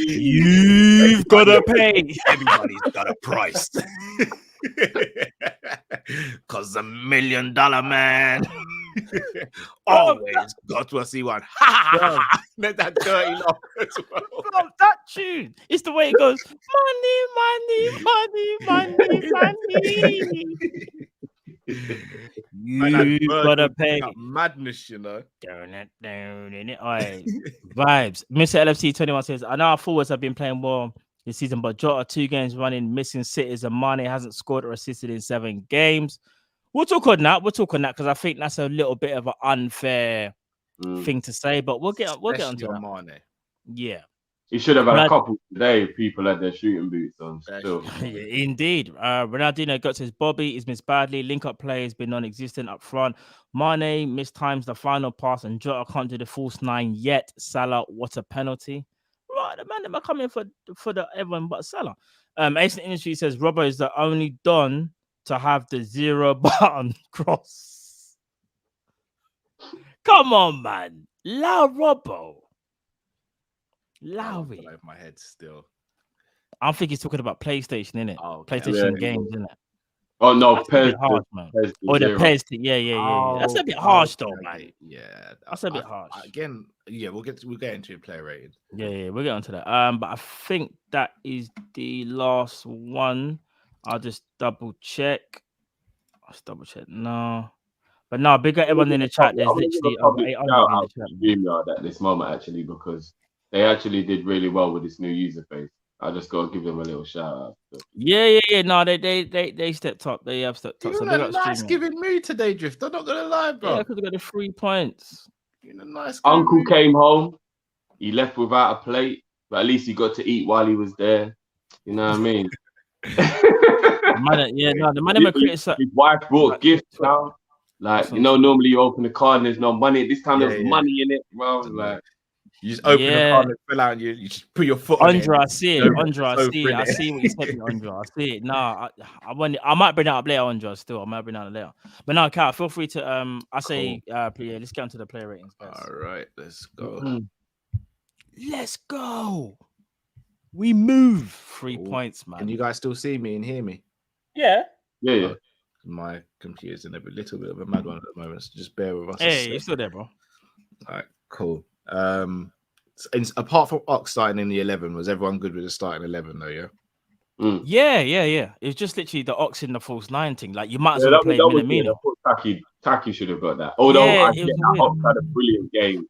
You've got to pay. Everybody's got a price. Cause the $1 Million man always got to see one. Let that dirty laugh as well. Bro, that tune. It's the way it goes. Money. You gotta pay. Madness, you know. Down in it. All right. Vibes. Mr. LFC 21 says, I know our forwards have been playing well this season. But Jota 2 games running, missing sitters, and Mane hasn't scored or assisted in 7 games. We'll talk on that. Because I think that's a little bit of an unfair thing to say. But we'll get onto that. Mane. Yeah. He should have had a couple today. People had their shooting boots on. Still. Indeed. Ronaldinho got his Bobby is missed badly. Link-up play has been non-existent up front. Mane mistimes the final pass, and Jota can't do the false 9 yet. Salah, what a penalty! Right, the man are coming for the everyone but Salah. Ace Industry says Robbo is the only Don to have the 0 button cross. Come on, man. La Robbo. Lowry. My head still. I think he's talking about PlayStation, innit? Oh, okay. PlayStation games, innit? Oh no, That's a bit harsh, man. Or the PES. Yeah. That's a bit harsh, though, man. Yeah, that's a bit harsh. Again, yeah, we'll get into your player rating. Yeah, we'll get onto that. But I think that is the last one. I'll just double check. No. But no, big up everyone in the chat. There's literally over 800 in the chat. StreamYard at this moment, actually, because they actually did really well with this new user base. I just got to give them a little shout out. Yeah. No, they stepped up. They have stepped up. You're in a nice giving mood today, Drift. I'm not gonna lie, bro. Yeah, because we got the 3 points. You're in a nice. Uncle came home. He left without a plate, but at least he got to eat while he was there. You know what I mean? The man his wife brought gifts now. Like, you know, normally you open the card and there's no money. This time there's money in it, bro. Like, you just open the card and fill out, and you just put your foot on it. I see it. I see what you said, Andra. I see it. I might bring that up later, Andra. Still, I might bring that up later. But now, Cal, feel free to let's get onto the player ratings. All right, let's go. Let's go. We move 3 points, man. Can you guys still see me and hear me? Yeah. Yeah. My computer's in a little bit of a mad one at the moment, so just bear with us. Hey, you're still there, bro. All right, cool. Apart from Ox starting in the 11, was everyone good with the starting 11 though? Yeah. Yeah. It was just literally the Ox in the false 9 thing. Like, you might as well play Minamino. Taki should have got that. Although I get that Ox had a brilliant game,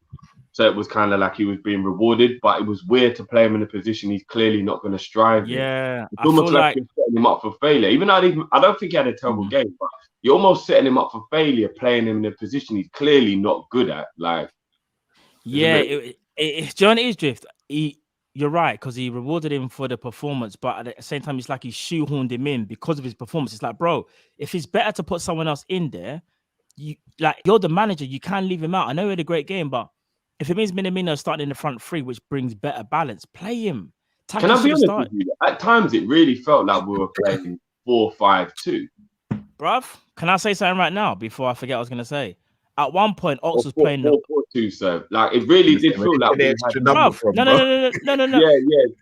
so it was kind of like he was being rewarded. But it was weird to play him in a position he's clearly not going to strive. Yeah, it's almost like you're setting him up for failure. Even though I don't think he had a terrible game, but you're almost setting him up for failure, playing him in a position he's clearly not good at. Like, John is Drift. You're right, because he rewarded him for the performance, but at the same time, it's like he shoehorned him in because of his performance. It's like, bro, if it's better to put someone else in there, you're the manager, you can't leave him out. I know he had a great game, but if it means Minamino starting in the front 3, which brings better balance, play him. Can I be honest with you? At times, it really felt like we were playing 4-5-2. Bruv, can I say something right now before I forget what I was going to say? At one point, Ox was playing 4-4-2, so like it really did feel like we had no. Yeah,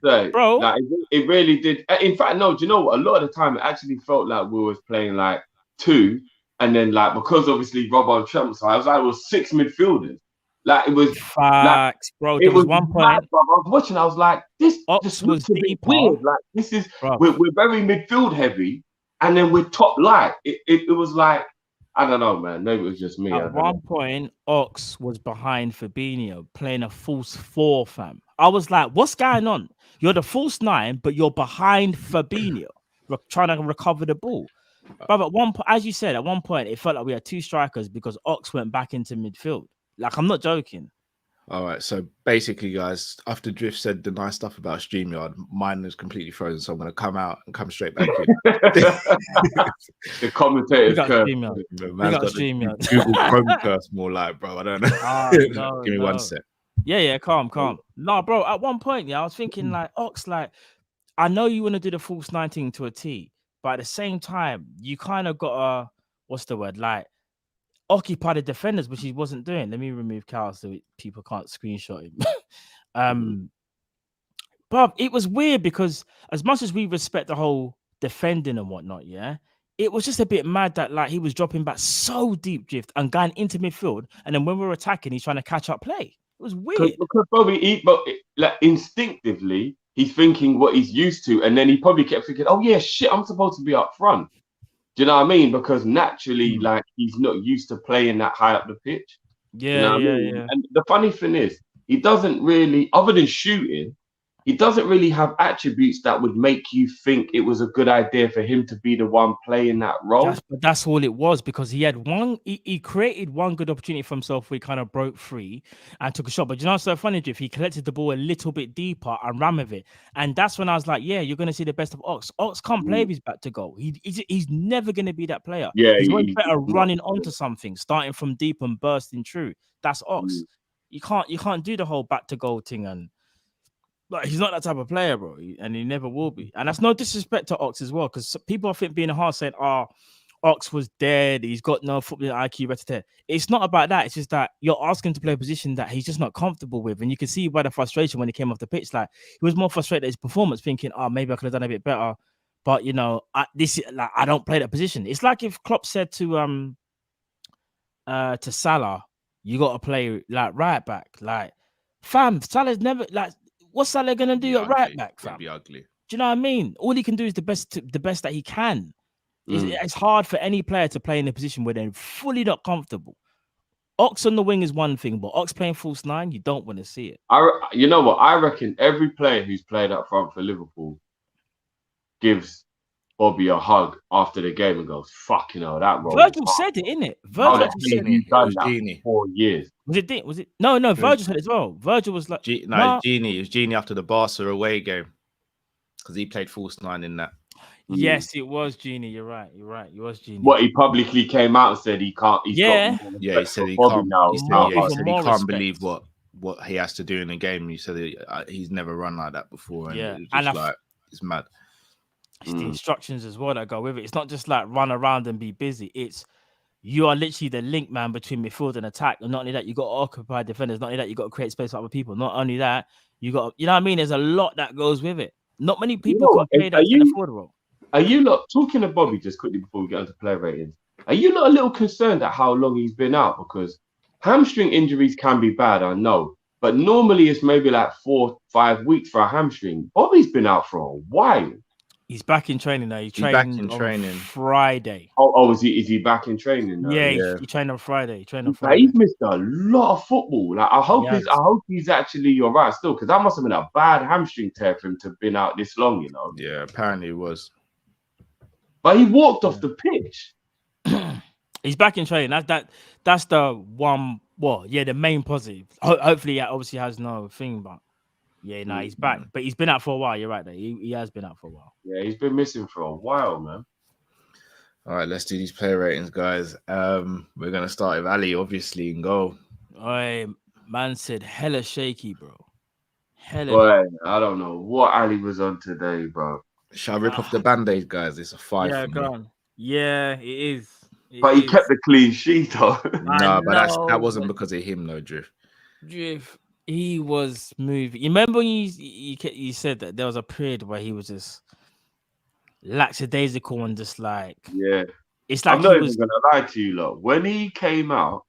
so bro. Like it really did. In fact, no. Do you know what? A lot of the time, it actually felt like we was playing like 2, and then like because obviously Robbo and Trump, so I was like, it was 6 midfielders. Like it was facts, bro. There was one point mad, bro. I was watching. I was like, this Ox looks a bit weird. Like this is we're very midfield heavy, and then we're top light. It was like. I don't know, man. Maybe it was just me. At one point, Ox was behind Fabinho playing a false 4, fam. I was like, what's going on? You're the false 9, but you're behind Fabinho, trying to recover the ball. But at one point, as you said, at one point, it felt like we had 2 strikers because Ox went back into midfield. Like, I'm not joking. All right, so basically, guys, after Drift said the nice stuff about StreamYard, mine is completely frozen, so I'm going to come out and come straight back in. The commentators curse. Man's got StreamYard. Google Chrome curse more like, bro, I don't know. Give me 1 sec. Yeah, calm. No, bro, at one point, I was thinking like, Ox, like, I know you want to do the false 19 to a T, but at the same time, you kind of got to, what's the word, like, occupy the defenders, which he wasn't doing. Let me remove Cal so people can't screenshot him. But it was weird because as much as we respect the whole defending and whatnot, it was just a bit mad that like he was dropping back so deep, Drift, and going into midfield, and then when we were attacking, he's trying to catch up play. It was weird. Because probably like instinctively he's thinking what he's used to, and then he probably kept thinking, "Oh yeah, shit, I'm supposed to be up front." Do you know what I mean? Because naturally, like, he's not used to playing that high up the pitch. Yeah. And the funny thing is, he doesn't really, other than shooting, he doesn't really have attributes that would make you think it was a good idea for him to be the one playing that role. That's all it was, because he had he created one good opportunity for himself where he kind of broke free and took a shot. But you know what's so funny, Jeff? He collected the ball a little bit deeper and ran with it. And that's when I was like, yeah, you're going to see the best of Ox. Ox can't play with his back to goal. He's never going to be that player. Yeah, he's way better running onto something, starting from deep and bursting through. That's Ox. You can't do the whole back to goal thing, and like, he's not that type of player, bro, and he never will be. And that's no disrespect to Ox as well, because people I think being hard saying, "Oh, Ox was dead. He's got no football IQ." It's not about that. It's just that you're asking him to play a position that he's just not comfortable with, and you can see by the frustration when he came off the pitch. Like, he was more frustrated at his performance, thinking, "Oh, maybe I could have done a bit better." But you know, I don't play that position. It's like if Klopp said to Salah, "You got to play like right back." Like, fam, Salah's never like. What's Salah gonna do at right back, fam? Be ugly. Do you know what I mean? All he can do is the best that he can. It's hard for any player to play in a position where they're fully not comfortable. Ox on the wing is one thing, but Ox playing false nine, you don't want to see it. You know what? I reckon every player who's played up front for Liverpool gives Bobby a hug after the game and goes, "Fucking hell, that role." Virgil said it, innit? Virgil said it. Done that for 4 years. Was it? No. Virgil said it as well. Virgil was like, it was Genie after the Barca away game, because he played false nine in that. Yes, it was Genie. You're right. It was Genie. What, he publicly came out and said he can't. He said he can't. Now. He said he can't believe what he has to do in a game. He said he's never run like that before, and it was just it's mad. It's the instructions as well that go with it. It's not just like run around and be busy. It's you are literally the link man between midfield and attack. And not only that, you got to occupy defenders. Not only that, you got to create space for other people. Not only that, you got, you know what I mean? There's a lot that goes with it. Not many people can play that in afford role. Are you not talking to Bobby just quickly before we get onto player ratings? Are you not a little concerned at how long he's been out? Because hamstring injuries can be bad, I know. But normally it's maybe like 4-5 weeks for a hamstring. Bobby's been out for a while. He's back in training now. He's back in training Friday. Oh, is he back in training now? Yeah. He trained on Friday. He's missed a lot of football. Like, I hope he's actually all right still, because that must have been a bad hamstring tear for him to have been out this long, you know. Yeah, apparently it was. But he walked off the pitch. He's back in training. That's the one. Well, yeah, the main positive. Hopefully, he obviously has no thing, but yeah, he's back. But he's been out for a while. You're right there. He has been out for a while. Yeah, he's been missing for a while, man. All right, let's do these player ratings, guys. We're gonna start with Ali, obviously, in goal. Man said hella shaky, bro. Boy, I don't know what Ali was on today, bro. Shall I rip off the band-aid, guys? It's a 5. Yeah, go on. Yeah, it is. But he kept the clean sheet, though. No, but that wasn't because of him, though, Drift. He was moving. You remember when you said that there was a period where he was just lackadaisical and just like, yeah. It's like I'm not even gonna lie to you, lot. When he came out,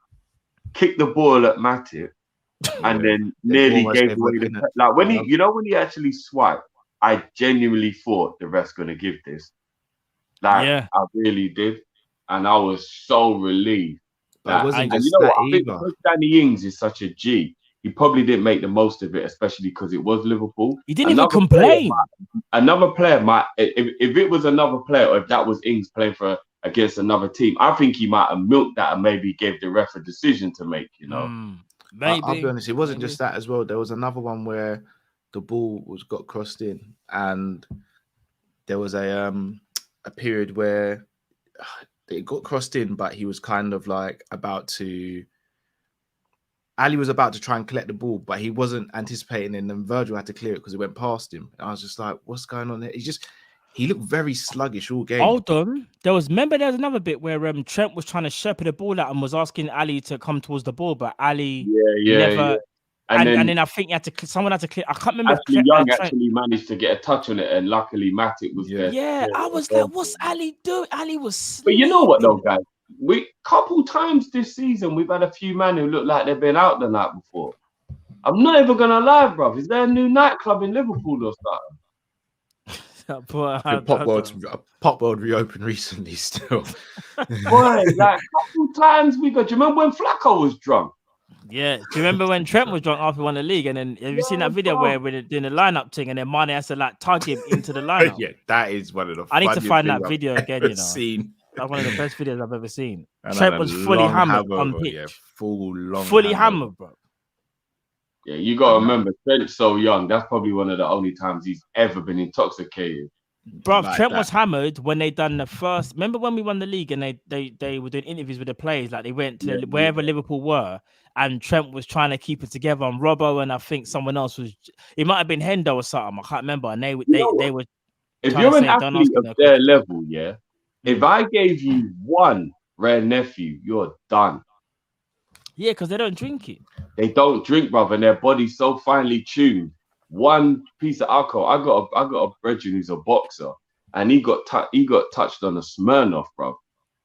kicked the ball at Matip, and then nearly gave away the like when he actually swiped, I genuinely thought the ref's gonna give this. I really did, and I was so relieved. But it wasn't just you know that what? I think because Danny Ings is such a G, he probably didn't make the most of it, especially because it was Liverpool. He didn't even complain. Another player might, if it was another player, or if that was Ings playing against another team, I think he might have milked that and maybe gave the ref a decision to make. You know, maybe. I'll be honest, it wasn't just that as well. There was another one where the ball got crossed in, and there was a period where it got crossed in, but he was kind of like Ali was about to try and collect the ball, but he wasn't anticipating, and then Virgil had to clear it because it went past him. And I was just like, what's going on there? He looked very sluggish all game. Hold on. There was another bit where Trent was trying to shepherd the ball out and was asking Ali to come towards the ball, but Ali never. And then I think someone had to clear. I can't remember. Actually, Young actually managed to get a touch on it, and luckily Matip was there. Yeah, I was like, what's Ali doing? Ali was sleeping. But you know what, though, guys? Couple times this season, we've had a few men who look like they've been out the night before. I'm not even going to lie, bro. Is there a new nightclub in Liverpool or something? Pop World reopened recently still. Boy, like a couple times we got. Do you remember when Flacco was drunk? Yeah. Do you remember when Trent was drunk after he won the league? And then have you seen that video where we're doing the lineup thing and then Mane has to like tug him into the lineup? Yeah, that is one of the. I need to funniest find things that I've video again, ever you know. seen. That's one of the best videos I've ever seen. And Trent a was fully long hammered on hangover, pitch. Yeah, fully hangover. hammered. Bro. Yeah, you got to remember, Trent's so young. That's probably one of the only times he's ever been intoxicated. Bro, Like Trent that. was hammered when they done the first. Remember when we won the league and they were doing interviews with the players, like they went to wherever Liverpool were, and Trent was trying to keep it together. And Robbo and I think someone else was. It might have been Hendo or something. I can't remember. And they were. If trying you're to an say, "Don't athlete ask of me that their question." level, yeah, if I gave you one rare nephew, you're done. Yeah, because they don't drink it. They don't drink, brother, and their body's so finely tuned. One piece of alcohol. I got a brethren who's a boxer, and he got touched on a Smirnoff, bro.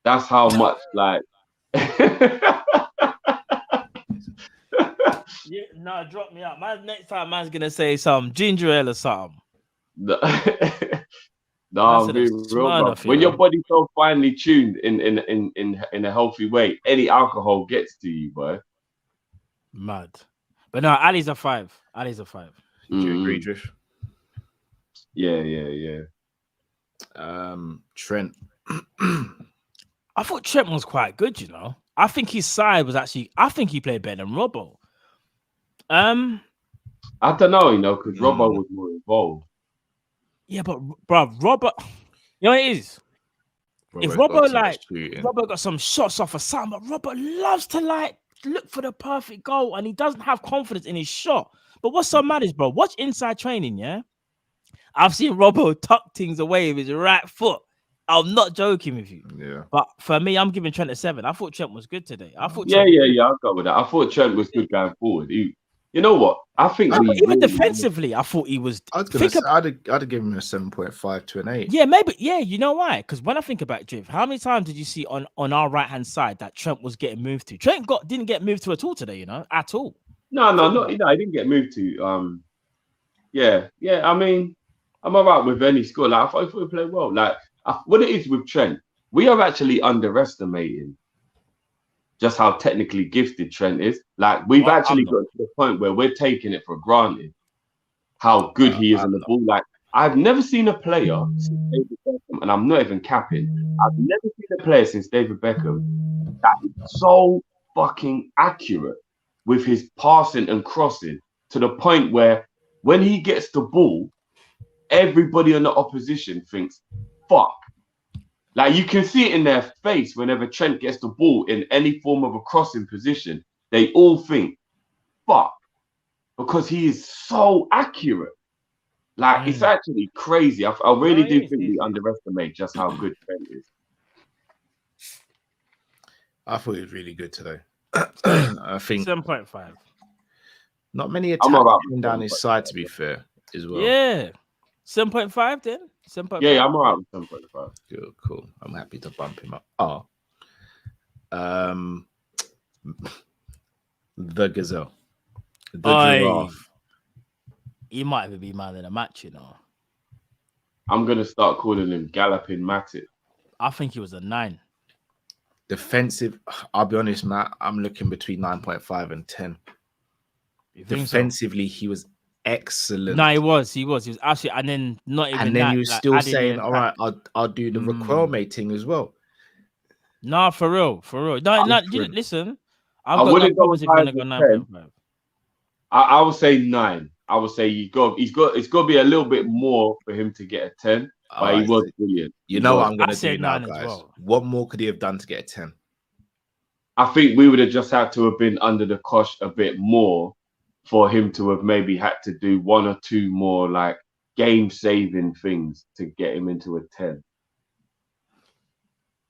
That's how much like. Yeah, no, drop me out. Next time, man's gonna say some ginger ale or something. No, I'm being real, bro. When your body's so finely tuned in a healthy way, any alcohol gets to you, boy. Mad. But no, Ali's a 5. Ali's a 5. Do you agree, Drift? Yeah. Trent. I thought Trent was quite good, you know. I think his side was actually. I think he played better than Robbo. I don't know, you know, because Robbo was more involved. Yeah, but bro, Robbo, you know what it is. If Robbo got some shots off of something, but Robbo loves to like look for the perfect goal, and he doesn't have confidence in his shot. But what's so mad is, bro, watch inside training. Yeah, I've seen Robbo tuck things away with his right foot. I'm not joking with you. Yeah. But for me, I'm giving Trent a 7. I thought Trent was good today. I'll go with that. I thought Trent was good going forward. You know what? I think even defensively, I thought he was. I was gonna say, I'd have given him a 7.5 to an 8. Yeah, maybe. Yeah, you know why? Because when I think about Drift, how many times did you see on our right hand side that Trent was getting moved to? Trent didn't get moved to at all today. You know, at all. No, I didn't get moved to. Yeah. I mean, I'm alright with any score. Like I thought we played well. Like what it is with Trent, we are actually underestimating just how technically gifted Trent is. Like we've actually got to the point where we're taking it for granted how good he is on the ball. Like I've never seen a player since David Beckham, and I'm not even capping. I've never seen a player since David Beckham that is so fucking accurate with his passing and crossing to the point where when he gets the ball, everybody on the opposition thinks, fuck. Like you can see it in their face whenever Trent gets the ball in any form of a crossing position. They all think, fuck, because he is so accurate. Like it's actually crazy. I really do think we underestimate just how good Trent is. I thought he was really good today. I think 7.5. Not many attacks coming down his side, to be fair, as well. Yeah. 7.5 then? 7.5. Yeah, I'm alright with 7.5. Good, cool. I'm happy to bump him up. The Gazelle. The Giraffe. He might even be man in a match, you know. I'm gonna start calling him Galloping Matic. I think he was a 9. Defensive, I'll be honest, Matt. I'm looking between 9.5 and 10. Defensively, he was excellent. No, he was actually, and then not even. And then you were still saying, "All right, I'll do the Raquelme thing as well." No, for real. No, listen. I wouldn't go with 9.5. I would say 9. I would say it's got to be a little bit more for him to get a 10. But he was brilliant. You know what I'm going to do now, guys? Well. What more could he have done to get a 10? I think we would have just had to have been under the cosh a bit more for him to have maybe had to do 1 or 2 more like game-saving things to get him into a 10.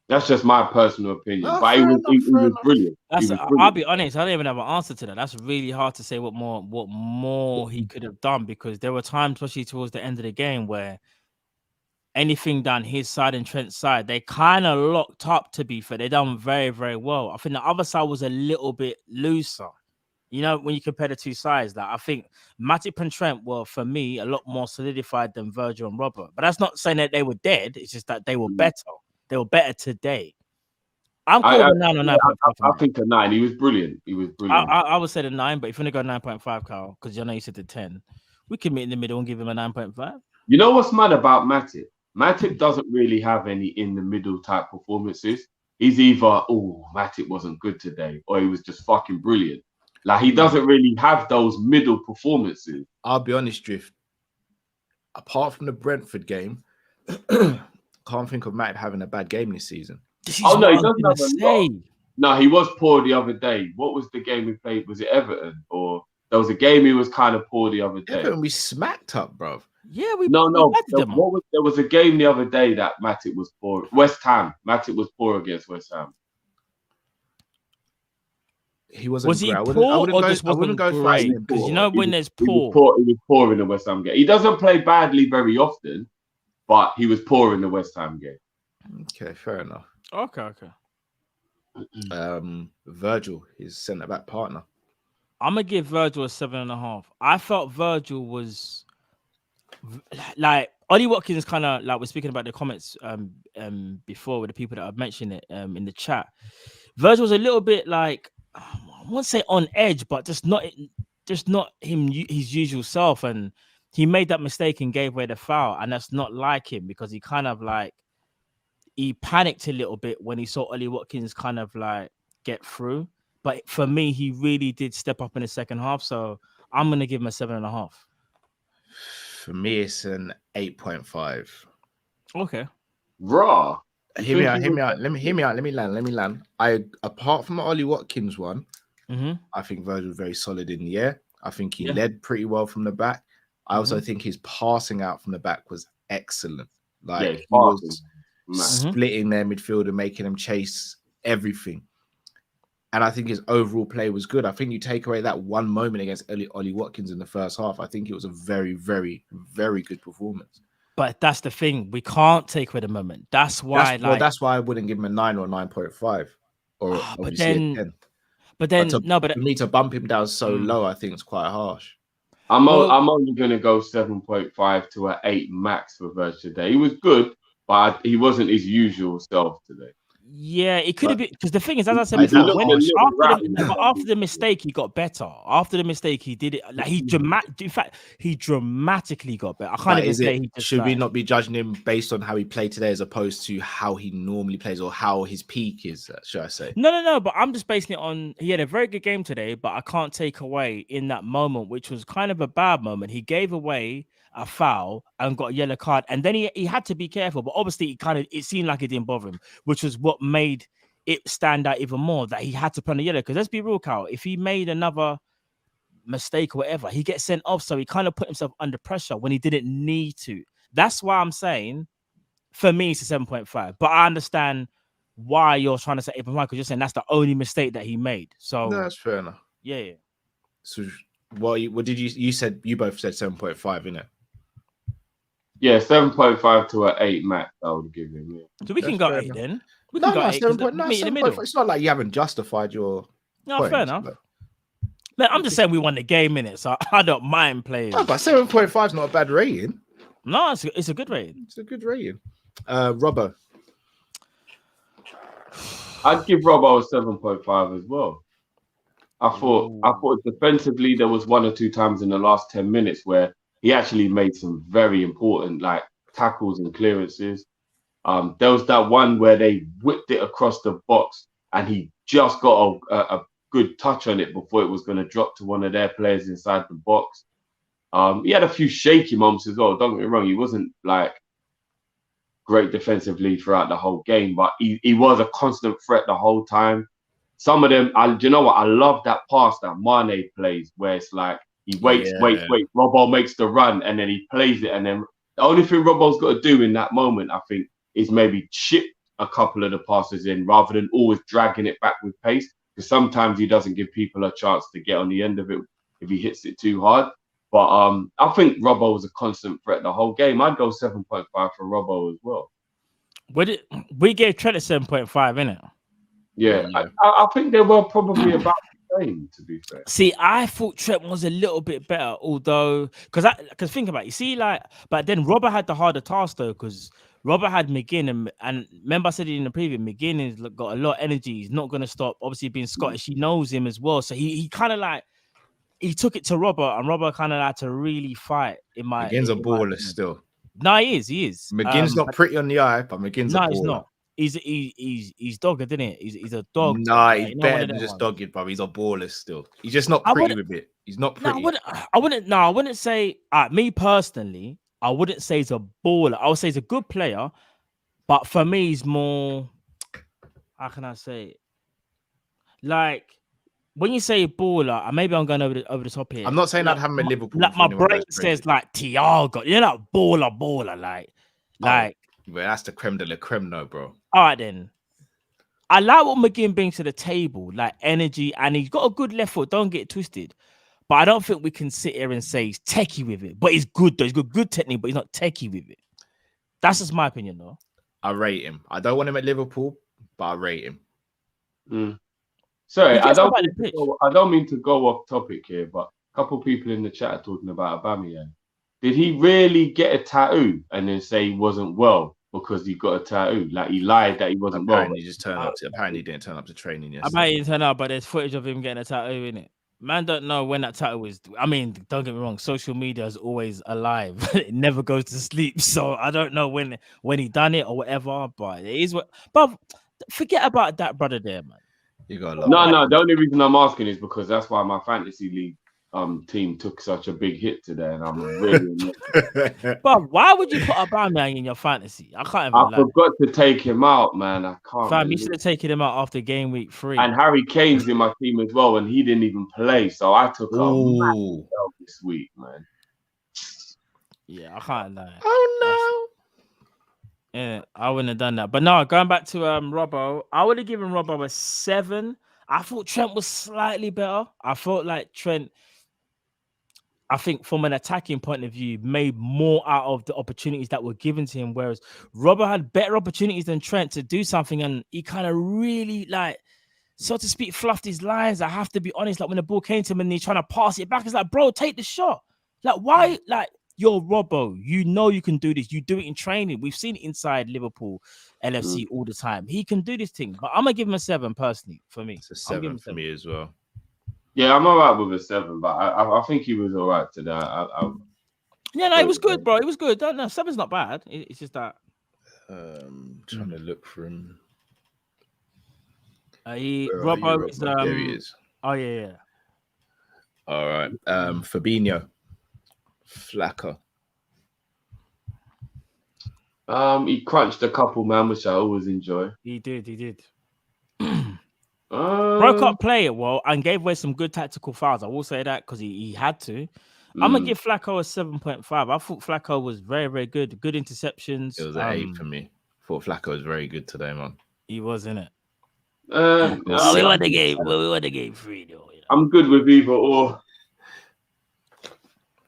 That's just my personal opinion. No, but he was brilliant. I'll be honest, I don't even have an answer to that. That's really hard to say what more he could have done, because there were times, especially towards the end of the game, where anything down his side and Trent's side, they kind of locked up, to be fair. They done very, very well. I think the other side was a little bit looser. You know, when you compare the two sides, that I think Matip and Trent were, for me, a lot more solidified than Virgil and Robert. But that's not saying that they were dead. It's just that they were better. They were better today. I'm calling a 9 or 9.5. I think a 9. He was brilliant. He was brilliant. I would say the 9, but if you're gonna go 9.5, Carl, because you said the 10, we can meet in the middle and give him a 9.5. You know what's mad about Matip? Matip doesn't really have any in the middle type performances. He's either, Matip wasn't good today, or he was just fucking brilliant. Like, he doesn't really have those middle performances. I'll be honest, Drift. Apart from the Brentford game, can't think of Matip having a bad game this season. No, he doesn't have a lot. No, he was poor the other day. What was the game we played? Was it Everton? Or there was a game he was kind of poor the other day. Everton we smacked up, bro. Yeah, we No. There was a game the other day that Matip was poor. West Ham. Matip was poor against West Ham. He wasn't. Was he great. poor or just wasn't great? Because when there's poor, he was poor in the West Ham game. He doesn't play badly very often, but he was poor in the West Ham game. Okay, fair enough. Okay. Virgil, his centre back partner. I'm gonna give Virgil a 7.5. I felt Virgil was like Ollie Watkins, kind of like we're speaking about the comments before with the people that have mentioned it in the chat. Virgil was a little bit like, I won't say on edge, but just not him, his usual self, and he made that mistake and gave away the foul, and that's not like him because he kind of like he panicked a little bit when he saw Ollie Watkins kind of like get through. But for me, he really did step up in the second half, so I'm gonna give him a 7.5. For me, it's an 8.5. Okay. Raw. Hear me out. Let me land. Apart from the Ollie Watkins one, I think Virgil was very solid in the air. I think he led pretty well from the back. I also think his passing out from the back was excellent. Like he was splitting their midfield and making them chase everything. And I think his overall play was good. I think you take away that one moment against Ollie Watkins in the first half, I think it was a very, very, very good performance. But that's the thing. We can't take away the moment. That's why that's why I wouldn't give him a 9 or 9.5. Or obviously a 10. But then for me to bump him down so low, I think it's quite harsh. I'm only going to go 7.5 to an 8 max for Virgil today. He was good, but he wasn't his usual self today. Yeah, it could have been, because the thing is, as I said before, after the mistake, he got better. After the mistake, he did it. Like he dramatically got better. I can't even say. Should we not be judging him based on how he played today, as opposed to how he normally plays or how his peak is? Should I say? No. But I'm just basing it on he had a very good game today, but I can't take away in that moment, which was kind of a bad moment. He gave away a foul and got a yellow card, and then he had to be careful, but obviously it seemed like it didn't bother him, which was what made it stand out even more that he had to put on the yellow. Because let's be real, Carl, if he made another mistake or whatever, he gets sent off, so he kind of put himself under pressure when he didn't need to. That's why I'm saying for me it's a 7.5, but I understand why you're trying to say 8.5 because you're saying that's the only mistake that he made. So no, that's fair enough. Yeah. So what did you said? You both said 7.5, innit? Yeah, 7.5 to an 8 max I would give him. Yeah. So we can go 8 then. We can go 8. 7.5. It's not like you haven't justified your. No, points, fair enough. Man, I'm just saying we won the game in it, so I don't mind playing. No, but 7.5 is not a bad rating. No, it's a good rating. It's a good rating. Robbo. I'd give Robbo a 7.5 as well. I thought defensively there was 1 or 2 times in the last 10 minutes where he actually made some very important like tackles and clearances. There was that one where they whipped it across the box and he just got a good touch on it before it was going to drop to one of their players inside the box. He had a few shaky moments as well. Don't get me wrong, he wasn't like great defensively throughout the whole game, but he was a constant threat the whole time. Some of them, you know what? I love that pass that Mane plays where it's like he waits. Robbo makes the run and then he plays it. And then the only thing Robbo's got to do in that moment, I think, is maybe chip a couple of the passes in rather than always dragging it back with pace. Because sometimes he doesn't give people a chance to get on the end of it if he hits it too hard. But I think Robbo was a constant threat the whole game. I'd go 7.5 for Robbo as well. We gave Trent a 7.5, innit? Yeah, I think they were probably about the same, to be fair. See, I thought Trent was a little bit better, although because think about it, you see, like, but then Robbo had the harder task though, because Robert had McGinn, and remember I said it in the preview. McGinn has got a lot of energy. He's not going to stop. Obviously, being Scottish, he knows him as well. So he kind of like he took it to Robert, and Robert kind of had to really fight. McGinn's a baller still. No, he is. He is. McGinn's not pretty on the eye, but McGinn's a baller. He's not. He's dogged, isn't it? He's a dog. Nah, he's better than just dogged, bro. He's a baller still. He's just not pretty with it. He's not pretty. I wouldn't say. Me personally, I wouldn't say he's a baller. I would say he's a good player, but for me, he's more. How can I say it? Like when you say baller, maybe I'm going over the top here. I'm not saying I'd have him at Liverpool. Like my brain says, like Thiago. You're not baller, like. Well, that's the creme de la creme, no, bro. All right, then. I like what McGinn brings to the table, like energy, and he's got a good left foot. Don't get it twisted. But I don't think we can sit here and say he's techie with it. But he's good, though. He's got good technique, but he's not techie with it. That's just my opinion, though. I rate him. I don't want him at Liverpool, but I rate him. Sorry, I don't mean to go off topic here, but a couple of people in the chat are talking about Aubameyang. Did he really get a tattoo and then say he wasn't well because he got a tattoo? Like he lied that he wasn't well. Apparently, he didn't turn up to training yesterday. I might even turn up, but there's footage of him getting a tattoo in it. Man, don't know when that tattoo is. I mean, don't get me wrong. Social media is always alive. It never goes to sleep. So I don't know when he done it or whatever. But it is what. But forget about that brother there, man. You got a lot. No. The only reason I'm asking is because that's why my fantasy league team took such a big hit today, and I'm really. But why would you put Aubameyang in your fantasy? I can't even. I forgot to take him out, man. I can't. Fam, you should have taken him out after game week 3. And Harry Kane's in my team as well, and he didn't even play, so I took out this week, man. Yeah, I can't lie. Oh no. Yeah, I wouldn't have done that. But no, going back to Robbo, I would have given Robbo a 7. I thought Trent was slightly better. I felt like Trent. I think from an attacking point of view, made more out of the opportunities that were given to him, whereas Robert had better opportunities than Trent to do something, and he kind of really, like, so to speak, fluffed his lines. I have to be honest, like when the ball came to him and he's trying to pass it back, it's like, bro, take the shot. Like, why? Like, you're Robbo. You know you can do this. You do it in training. We've seen it inside Liverpool, LFC all the time. He can do this thing, but I'm going to give him a 7 personally for me. It's a 7 for me as well. Yeah, I'm all right with a 7, but I think he was all right today. Yeah, no, it was good, bro. It was good. No, 7's not bad. It's just that. Trying to look for him. Robbo is. There he is. Oh, yeah. All right. Fabinho. Flacco. He crunched a couple, man, which I always enjoy. He did. Broke up play it well and gave away some good tactical fouls. I will say that because he had to. I'm gonna give Flacco a 7.5. I thought Flacco was very, very good. Good interceptions. It was an 8 for me. Thought Flacco was very good today, man. He was, innit? We won the game. We won the game 3, though. You know? I'm good with either or.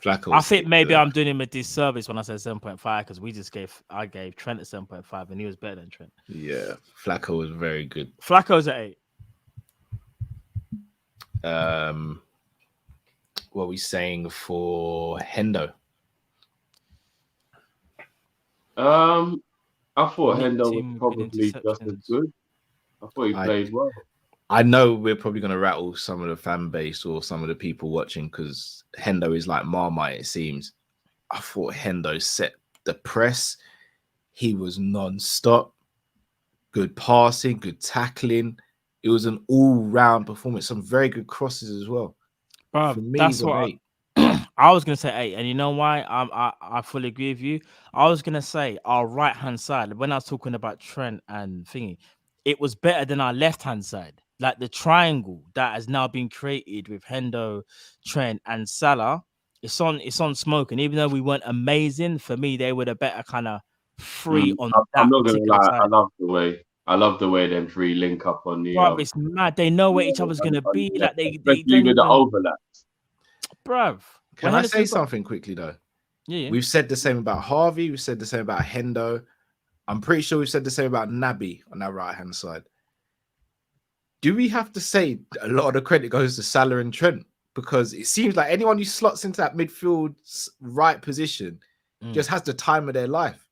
Flacco. I think maybe I'm doing him a disservice when I said 7.5 because I gave Trent a 7.5 and he was better than Trent. Yeah, Flacco was very good. Flacco's at 8. What are we saying for Hendo? I thought Hendo was probably just as good. I thought he played well. I know we're probably going to rattle some of the fan base or some of the people watching because Hendo is like Marmite, it seems. I thought Hendo set the press. He was non-stop. Good passing, good tackling. It was an all-round performance. Some very good crosses as well. Bro, for me, that's what I was going to say 8. And you know why? I fully agree with you. I was going to say our right-hand side, when I was talking about Trent and thingy, it was better than our left-hand side. Like the triangle that has now been created with Hendo, Trent, and Salah, it's on smoke. And even though we weren't amazing, for me, they were the better kind of free on that. I'm not gonna lie, I love the way them three link up on the. Bro, it's mad. They know where each other's gonna be. Like they especially with the overlaps. Bruv. Can I say something quickly though? Yeah. We've said the same about Harvey. We've said the same about Hendo. I'm pretty sure we've said the same about Naby on that right-hand side. Do we have to say a lot of the credit goes to Salah and Trent? Because it seems like anyone who slots into that midfield right position just has the time of their life.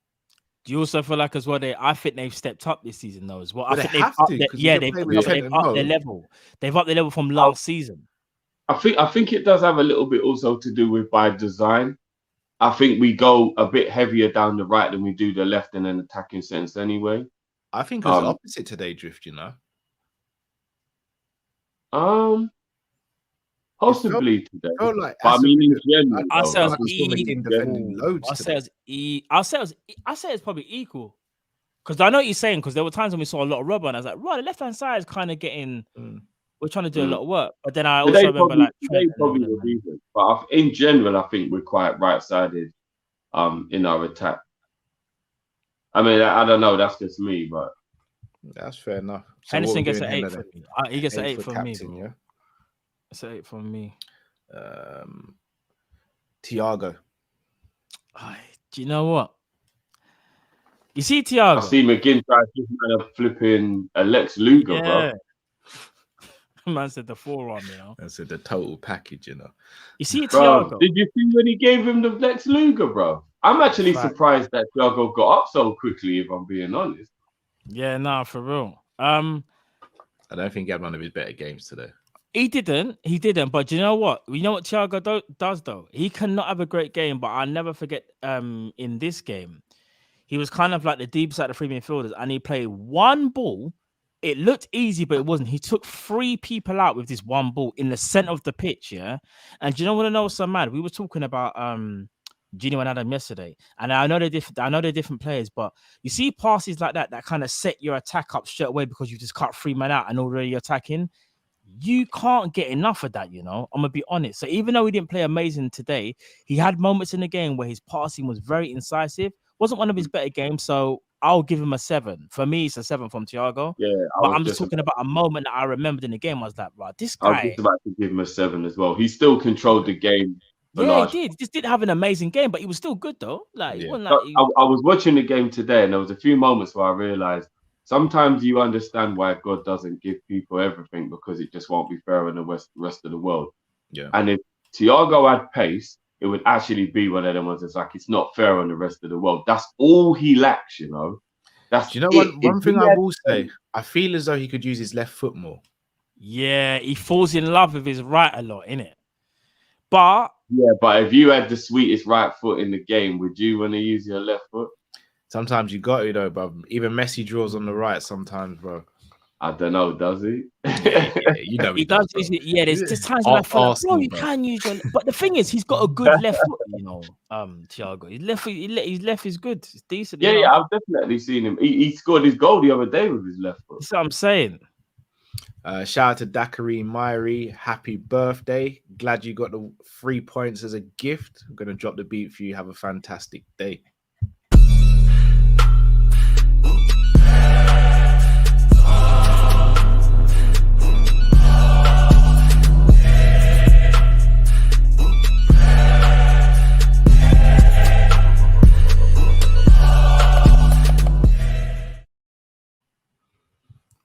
Do you also feel like as well? I think they've stepped up this season though as well. But I they think they've have upped to, their, 'cause you can play with they've Trent upped their Mo. level. They've upped their level from last season. I think it does have a little bit also to do with by design. I think we go a bit heavier down the right than we do the left in an attacking sense anyway. I think it's opposite today, Drift. You know, Possibly today. felt like But I Aston mean, in Villa- general, I though, say I it's think in defending general- loads I say today. it's I say it's probably equal. Because I know what you're saying, because there were times when we saw a lot of rubber, and I was like, right, the left hand side is kind of getting. We're trying to do a lot of work, but then I also Today remember probably, like Trent and all probably them, was man. even. But in general, I think we're quite right-sided in our attack. I mean, I don't know. That's just me, but That's fair enough. So Henderson what we're gets doing an 8 here from then? me. He gets an 8 for from me. captain, Bro. yeah. It's an 8 from me. Thiago. Do you know what? You see I Thiago? see McGinn try to kind of flipping a Lex Luger, bro. Man said the forearm, you know. That's the total package, you know. You see Bro, Thiago? did you see when he gave him the Lex Luger, bro? I'm actually Fact. surprised that Thiago got up so quickly, if I'm being honest. Yeah, nah, for real. I don't think he had one of his better games today. He didn't. But you know what? You know what Thiago does though? He cannot have a great game, but I'll never forget. In this game, he was kind of like the deep side of three midfielders, and he played one ball. It looked easy, but it wasn't. He took 3 people out with this one ball in the center of the pitch. Yeah, and do you know what I know? So mad. We were talking about Gino and Adam yesterday, and I know they're different. I know they're different players, but you see passes like that kind of set your attack up straight away because you just cut 3 men out and already attacking. You can't get enough of that, you know. I'm gonna be honest. So even though he didn't play amazing today, he had moments in the game where his passing was very incisive. Wasn't one of his better games, so I'll give him a 7. For me, it's a 7 from Thiago. Yeah, but I'm just talking about a moment that I remembered in the game. I was like, right, this guy. I was just about to give him a 7 as well. He still controlled the game. Yeah, he did. He just didn't have an amazing game, but he was still good though. Like, Yeah. he wasn't like I was watching the game today, and there was a few moments where I realized sometimes you understand why God doesn't give people everything because it just won't be fair in the rest of the world. Yeah. And if Thiago had pace, it would actually be one of them ones that's like, it's not fair on the rest of the world. That's all he lacks, you know. That's Do you know one thing I will say? I feel as though he could use his left foot more. Yeah, he falls in love with his right a lot, innit? But if you had the sweetest right foot in the game, would you want to use your left foot? Sometimes you got to, though, bro. Even Messi draws on the right sometimes, bro. I don't know, does he? Yeah, you know he does. Yeah, there's just times when I feel like, bro, you can use your. But the thing is, he's got a good left foot, you know. Thiago, his left is good. It's decent. Yeah, I've definitely seen him. He scored his goal the other day with his left foot. That's what I'm saying. Shout out to Dakari Myri. Happy birthday. Glad you got the 3 points as a gift. I'm going to drop the beat for you. Have a fantastic day.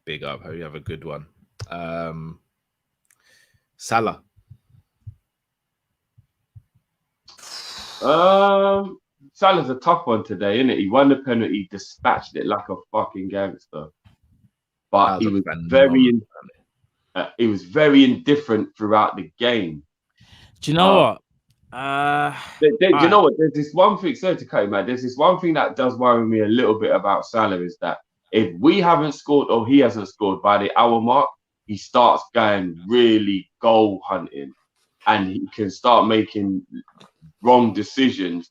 Big up. Hope you have a good one. Salah. Salah's a tough one today, isn't it? He won the penalty, dispatched it like a fucking gangster. But he was very indifferent throughout the game. Do you know what? Do you know what? There's this one thing. Sorry to cut you, man. There's this one thing that does worry me a little bit about Salah is that if we haven't scored or he hasn't scored by the hour mark, he starts going really goal hunting, and he can start making wrong decisions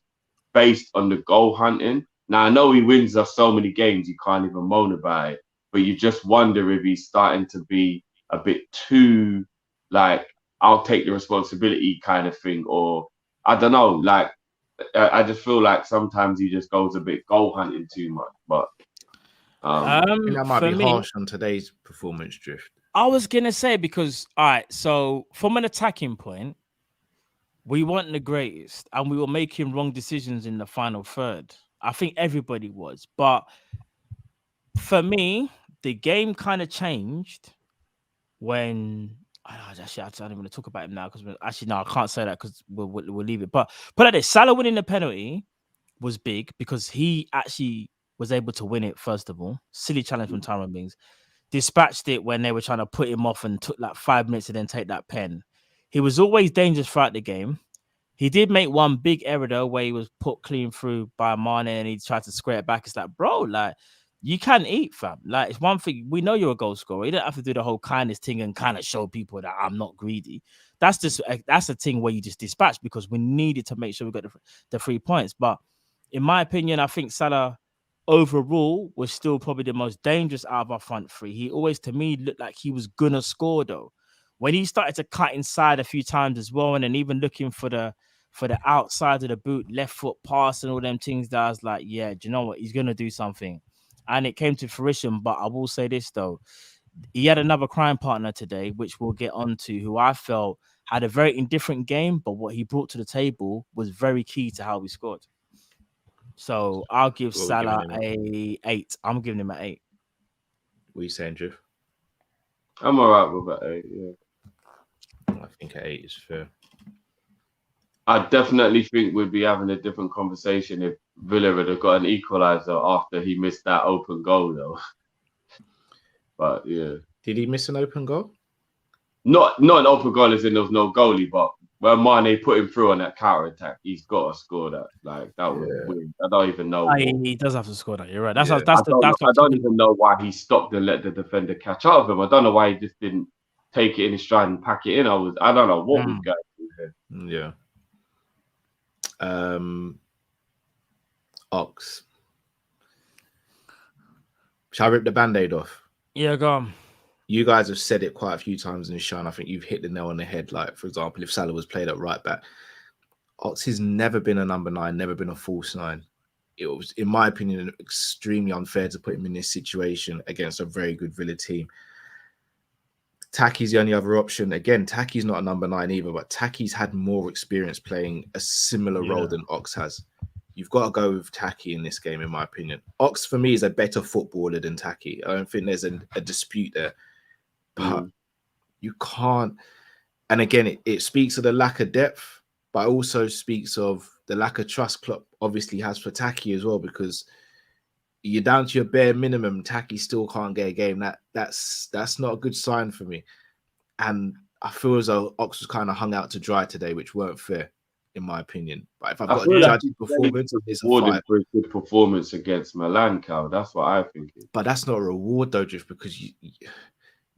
based on the goal hunting. Now I know he wins us so many games, you can't even moan about it, but you just wonder if he's starting to be a bit too like, I'll take the responsibility kind of thing, or I don't know. Like, I just feel like sometimes he just goes a bit goal hunting too much. But I think that might be harsh on today's performance, Drift. I was gonna say because all right, so from an attacking point, we weren't the greatest, and we were making wrong decisions in the final third. I think everybody was, but for me, the game kind of changed when. Actually, I don't even want to talk about him now because actually, no, I can't say that because we'll leave it. But put it this: Salah winning the penalty was big because he actually was able to win it. First of all, silly challenge from Tyrone Mings. Dispatched it when they were trying to put him off and took like 5 minutes to then take that pen. He was always dangerous throughout the game. He did make one big error though, where he was put clean through by Mane and he tried to square it back. It's like, bro, like you can eat, fam. Like it's one thing. We know you're a goal scorer. You don't have to do the whole kindness thing and kind of show people that I'm not greedy. That's a thing where you just dispatch because we needed to make sure we got the 3 points. But in my opinion, I think Salah overall was still probably the most dangerous out of our front three. He always, to me, looked like he was gonna score though. When he started to cut inside a few times as well, and then even looking for the outside of the boot, left foot pass and all them things, that I was like, yeah, do you know what? He's gonna do something. And it came to fruition. But I will say this though, he had another crime partner today, which we'll get onto, who I felt had a very indifferent game, but what he brought to the table was very key to how we scored. So I'll give Salah a 8. I'm giving him an 8. What are you saying, Drew? I'm all right with that 8, yeah. I think an 8 is fair. I definitely think we'd be having a different conversation if Villa would have got an equaliser after he missed that open goal, though. But yeah, did he miss an open goal? Not an open goal as in there was no goalie, but when Mane put him through on that counter attack, he's got to score that. Like that was weird. I don't even know. He does have to score that. You're right. I don't even know why he stopped and let the defender catch up with him. I don't know why he just didn't take it in his stride and pack it in. I don't know what was going on here. Yeah. Ox. Shall I rip the band-aid off? Yeah, go on. You guys have said it quite a few times in the show, and I think you've hit the nail on the head. Like, for example, if Salah was played at right back, Ox has never been a number 9, never been a false 9. It was, in my opinion, extremely unfair to put him in this situation against a very good Villa team. Taki's the only other option. Again, Taki's not a number 9 either, but Taki's had more experience playing a similar role than Ox has. You've got to go with Taki in this game, in my opinion. Ox, for me, is a better footballer than Taki. I don't think there's a dispute there. But you can't. And again, it speaks of the lack of depth, but also speaks of the lack of trust Klopp obviously has for Taki as well, because you're down to your bare minimum. Taki still can't get a game. That's not a good sign for me. And I feel as though Ox was kind of hung out to dry today, which weren't fair, in my opinion. But if I've got to judge his performance, it's a 5. For a good performance against Milan, Cal. That's what I think. But that's not a reward, though, just because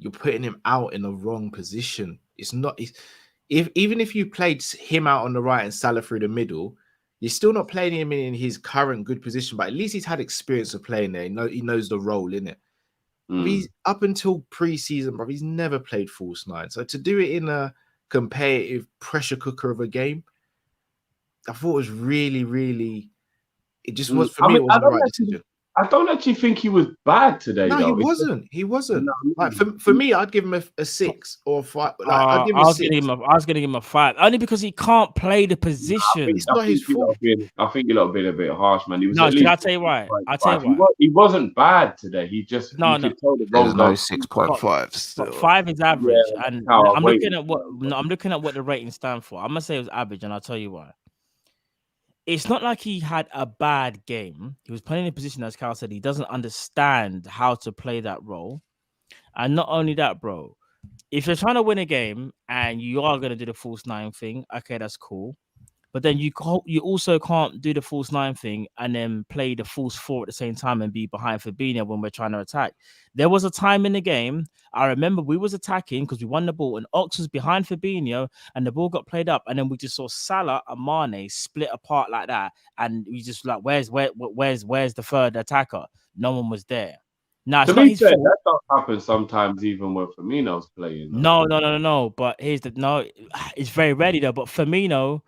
you're putting him out in the wrong position. It's not. Even if you played him out on the right and Salah through the middle, you're still not playing him in his current good position. But at least he's had experience of playing there. He knows the role in it. He's up until pre-season, bro. He's never played false 9. So to do it in a competitive pressure cooker of a game, I thought it was really, really. It just was for me. It wasn't the right decision. I don't actually think he was bad today. No, though. He wasn't. No. Like for me, I'd give him a 6 or a 5. Like, I'd give him I was 6. going to give him a 5, only because he can't play the position. It's not his fault. I think you're been a bit harsh, man. He was I'll tell you why. He wasn't bad today. He just no 6.5. But 5 is average, and I'm looking at what the rating stands for. I'm gonna say it was average, and I'll tell you why. It's not like he had a bad game. He was playing in a position, as Cal said, he doesn't understand how to play that role. And not only that, bro, if you're trying to win a game and you are going to do the false 9 thing, okay, that's cool. But then you also can't do the false 9 thing and then play the false 4 at the same time and be behind Fabinho when we're trying to attack. There was a time in the game, I remember we was attacking because we won the ball and Ox was behind Fabinho and the ball got played up and then we just saw Salah and Mane split apart like that and we just like, where's the third attacker? No one was there. Now, to be fair, that does happen sometimes even when Firmino's playing. No. But it's very rarely though. But Firmino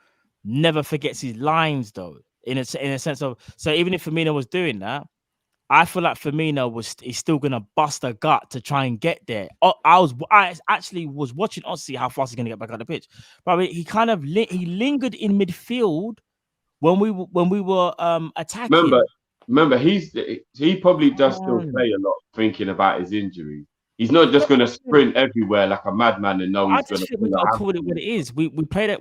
never forgets his lines though. In a sense of, so even if Firmino was doing that, I feel like Firmino is still gonna bust a gut to try and get there. I actually was watching to see how fast he's gonna get back on the pitch. But he kind of he lingered in midfield when we were attacking. Remember, he probably does still play a lot, thinking about his injury. He's not just going to sprint everywhere like a madman and know he's going to. We got to call it what it is. We played a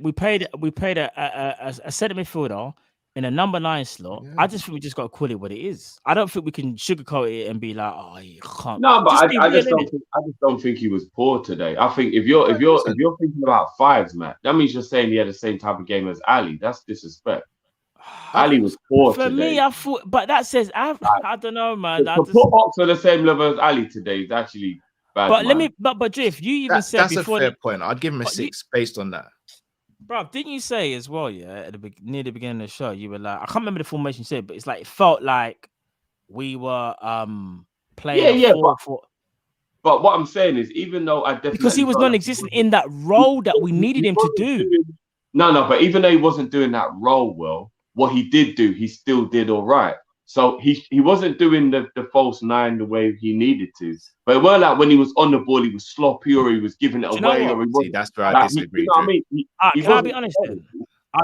centre midfielder in a number 9 slot. Yeah. I just think we just got to call it what it is. I don't think we can sugarcoat it and be like, oh, you can't. No, but be I real, just don't innit? think he was poor today. I think if No, you're listen. thinking about fives, Matt, that means you're saying he had the same type of game as Ali. That's disrespect. Ali was poor For today. me, I thought, but that says I don't know, man. I To just, put Ox on the same level as Ali today is actually bad. but let man. me, but Drift, you even said That's a before, fair point. I'd give him a but you- 6 based on that. bro, didn't you say as well? Yeah, at the near the beginning of the show, you were like, I can't remember the formation you said, but it's like it felt like we were playing Yeah, a 4-4 But what I'm saying is, even though I definitely because he was felt like non-existent in that role that we needed him to do. No, but even though he wasn't doing that role well, what he did do, he still did all right. So he wasn't doing the false 9 the way he needed to. But it weren't like when he was on the ball, he was sloppy or he was giving it Do you know away what? or he See, wasn't. that's where I Like, disagree. you know what I mean? He Can I be wasn't honest there. then?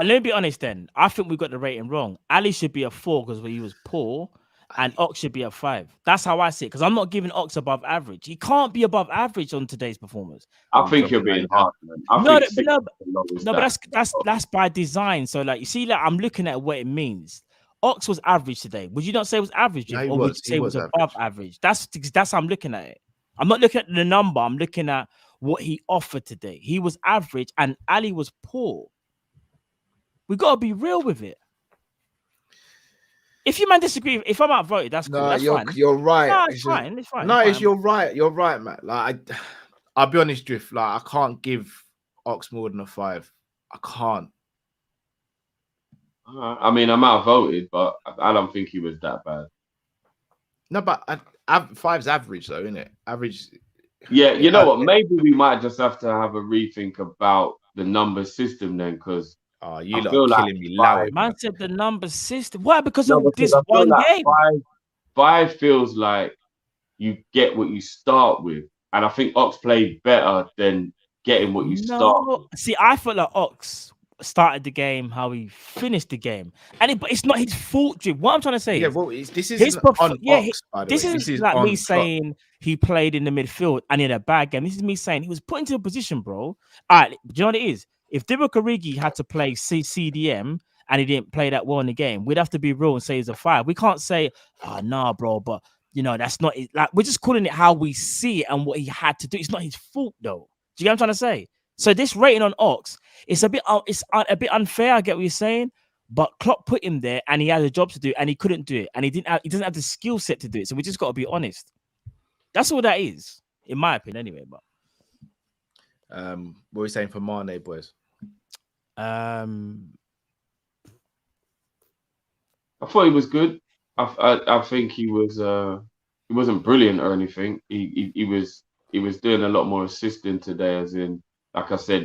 Let me be honest then. I think we got the rating wrong. Ali should be a 4 because he was poor, and Ox should be a 5. That's how I see it. Because I'm not giving Ox above average. He can't be above average on today's performance. I think you're being harsh, man. I No, think but no, 6 is the lowest No, but stat. that's by design. So like you see, like I'm looking at what it means. Ox was average today. Would you not say it was average, Yeah, he or would you was. say He it was was above average? That's how I'm looking at it. I'm not looking at the number. I'm looking at what he offered today. He was average, and Ali was poor. We gotta be real with it. If you man disagree, if I'm outvoted, that's cool. No, That's fine. you're right. No, it's fine. It's fine. No, it's fine. you're right. You're right, Matt. Like I'll be honest, Drift. Like I can't give Ox more than a 5. I can't. I mean, I'm outvoted, but I don't think he was that bad. No, but 5's average though, isn't it? Average. Yeah, you know what? Maybe we might just have to have a rethink about the number system then, because Oh, you I lot feel are like killing me loud. Man said the number system. Why? Because no, of because this I feel one like game. five feels like you get what you start with, and I think Ox played better than getting what you start with. See, I felt like Ox started the game how he finished the game, but it's not his fault, Jim. What I'm trying to say Yeah, is, well, this isn't on Ox, by the way. this isn't like me saying he played in the midfield and he had a bad game. This is me saying he was put into a position, bro. All right, do you know what it is? If Divock Origi had to play CDM and he didn't play that well in the game, we'd have to be real and say he's a 5. We can't say, oh, nah, bro, but you know, that's not it. Like, we're just calling it how we see it and what he had to do. It's not his fault, though. Do you get what I'm trying to say? So this rating on Ox, it's a bit unfair. I get what you're saying, but Klopp put him there and he had a job to do and he couldn't do it, and he doesn't have the skill set to do it. So we just got to be honest. That's all that is, in my opinion, anyway. But what are we saying for Mane, boys? I thought he was good. I think he wasn't brilliant or anything. He was doing a lot more assisting today, as in, like I said,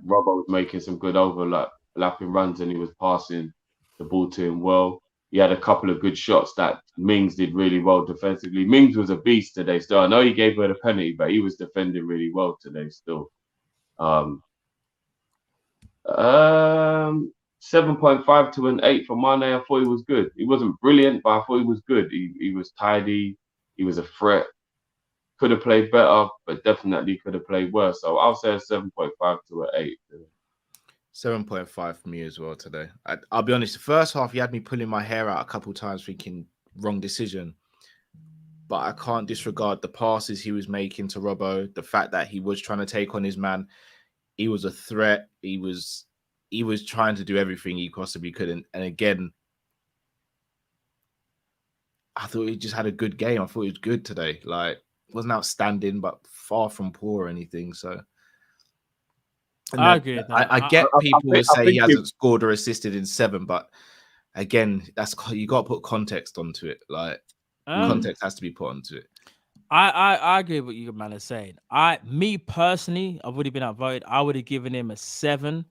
Robbo was making some good overlapping runs and he was passing the ball to him well. He had a couple of good shots that Mings did really well defensively. Mings was a beast today still. I know he gave away the penalty, but he was defending really well today still. 7.5 to an 8 for Mane. I thought he was good. He wasn't brilliant, but I thought he was good. He was tidy. He was a threat. Could have played better, but definitely could have played worse. So I'll say a 7.5 to an 8. 7.5 for me as well today. I'll be honest, the first half, he had me pulling my hair out a couple of times thinking wrong decision. But I can't disregard the passes he was making to Robbo, the fact that he was trying to take on his man. He was a threat. He was trying to do everything he possibly could. And again, I thought he just had a good game. I thought he was good today. Like, wasn't outstanding, but far from poor or anything. So I agree. I get people who say he hasn't scored or assisted in 7, but again, you got to put context onto it. Like, context has to be put onto it. I agree with what you man are saying. Me personally, I've already been outvoted. I would have given him a 7.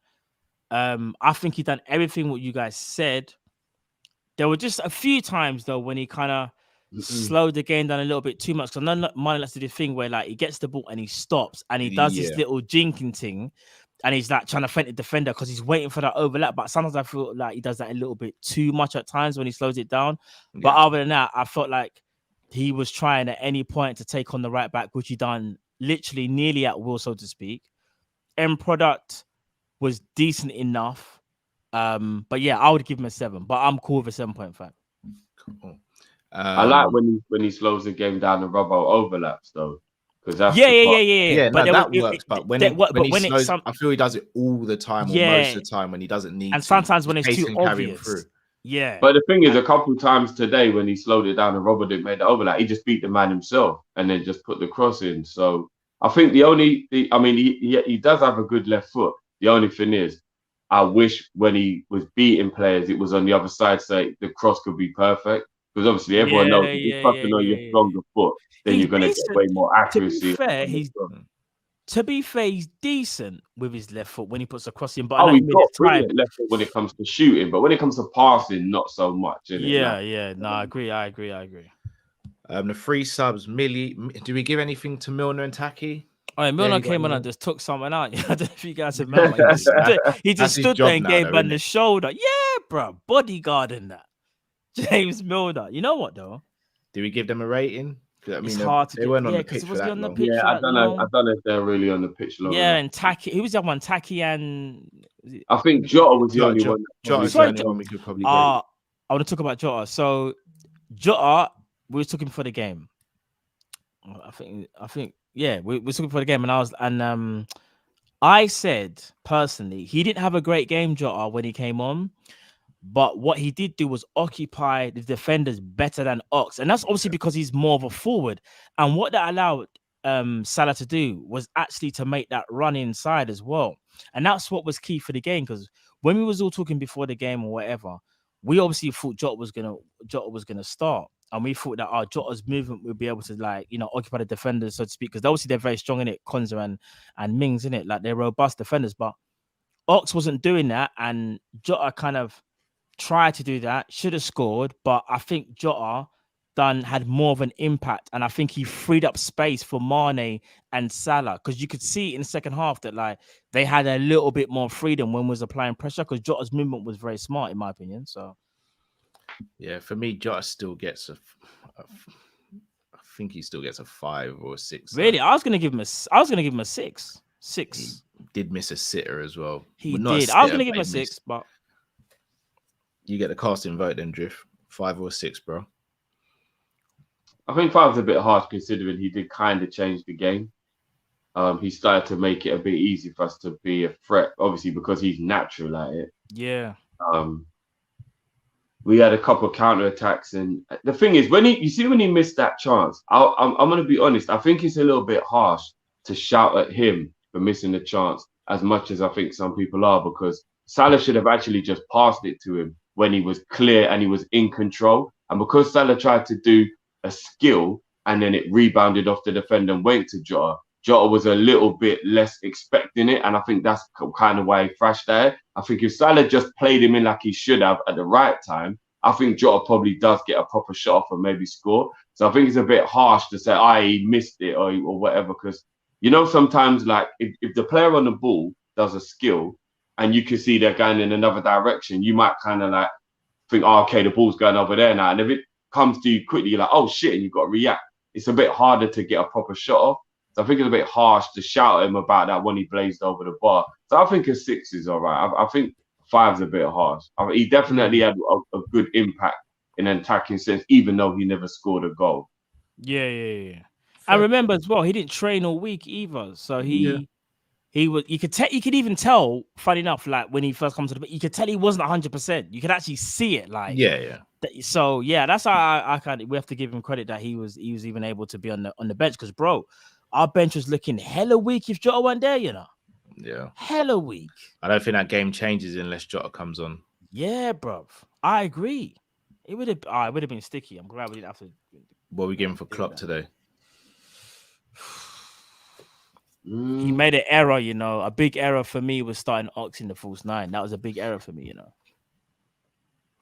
I think he done everything what you guys said. There were just a few times though when he kind of slowed the game down a little bit too much. Because none of Mane likes to do the thing where like he gets the ball and he stops and he does this little jinking thing, and he's like trying to feint the defender because he's waiting for that overlap. But sometimes I feel like he does that a little bit too much at times when he slows it down. Yeah. But other than that, I felt like he was trying at any point to take on the right back, which he done literally nearly at will, so to speak. End product was decent enough. But yeah, I would give him a 7. But I'm cool with a 7.5. Cool. I like when he slows the game down and rubber overlaps though, because that's Yeah, the yeah, part. yeah, yeah. Yeah, But no, there that was, works. But when but he when it's slows, I feel he does it all the time, or most of the time when he doesn't need and to. sometimes when His it's pace too can carry him obvious. through. Yeah. But the thing is, a couple of times today when he slowed it down and Robert didn't make the overlap, he just beat the man himself and then just put the cross in. So I think he does have a good left foot. The only thing is, I wish when he was beating players, it was on the other side, so the cross could be perfect. Because obviously everyone knows if you're crossing on your stronger foot, then He's you're going to get decent. way more To be accuracy. fair, he's decent with his left foot when he puts a cross in. But I Oh, know he's he made got his time. brilliant left foot when it comes to shooting, but when it comes to passing, not so much. Yeah. No, I agree. The 3 subs, Millie. Do we give anything to Milner and Taki? Oh, yeah, Milner you got came on any- and just took someone out. I don't know if you guys remember. He just That's his stood job there and now, gave though, man innit? the shoulder. Yeah, bro. Bodyguard in that. James Milner. You know what, though? Do we give them a rating? I mean, It's hard to they get. weren't on Yeah, the because pitch it for was that on the long. pitch Yeah, for I that don't know. I long. don't know if they're really on the pitch long Yeah, enough. and Taki. Who was the other one? Taki and. I think Jota was the only one. Jota's the Sorry, only one we could probably rate. I want to talk about Jota. So Jota, we were talking for the game. I think, yeah, we were talking for the game, and I said personally he didn't have a great game, Jota, when he came on, but what he did do was occupy the defenders better than Ox, and that's obviously because he's more of a forward. And what that allowed Salah to do was actually to make that run inside as well, and that's what was key for the game. Because when we was all talking before the game or whatever, we obviously thought Jota was gonna start. And we thought that our Jota's movement would be able to occupy the defenders, so to speak, because obviously they're very strong in it, Konza and Mings in it, like they're robust defenders. But Ox wasn't doing that, and Jota kind of tried to do that, should have scored, but I think Jota had more of an impact, and I think he freed up space for Mane and Salah, because you could see in the second half that like they had a little bit more freedom when we was applying pressure, because Jota's movement was very smart in my opinion. So. Yeah, for me, Jota still gets I think he still gets a 5 or a 6. Really, I was gonna give him a 6. 6. He did miss a sitter as well. He Not a did. I was sitter, gonna give him but a he 6, missed. but You get the casting vote then, Drift. 5 or 6, bro. I think 5's a bit harsh considering he did kind of change the game. He started to make it a bit easy for us to be a threat, obviously because he's natural at it. yeah. We had a couple of counter attacks, and the thing is, when he missed that chance, I'm going to be honest. I think it's a little bit harsh to shout at him for missing the chance as much as I think some people are, because Salah should have actually just passed it to him when he was clear and he was in control. And because Salah tried to do a skill and then it rebounded off the defender and went to Jota, Jota was a little bit less expecting it, and I think that's kind of why he thrashed there. I think if Salah just played him in like he should have at the right time, I think Jota probably does get a proper shot off and maybe score. So I think it's a bit harsh to say, he missed it or whatever, because, sometimes like if the player on the ball does a skill and you can see they're going in another direction, you might kind of like think, okay, the ball's going over there now. And if it comes to you quickly, you're like, oh shit, and you've got to react. It's a bit harder to get a proper shot off. So I think it's a bit harsh to shout at him about that when he blazed over the bar. So I think a 6 is all right. I think 5's a bit harsh. He definitely had a good impact in an attacking sense, even though he never scored a goal. Yeah. I remember as well, he didn't train all week either. So he was. You could even tell. Funny enough, like when he first comes to the, you could tell he wasn't 100%. You could actually see it. Like So yeah, that's how we have to give him credit that he was even able to be on the bench, because bro, our bench was looking hella weak if Jota weren't there, Yeah. Hella weak. I don't think that game changes unless Jota comes on. Yeah, bro. I agree. It would have been sticky. I'm glad we didn't have to. What are we giving for Klopp today? He made an error, a big error for me was starting Ox in the false 9. That was a big error for me,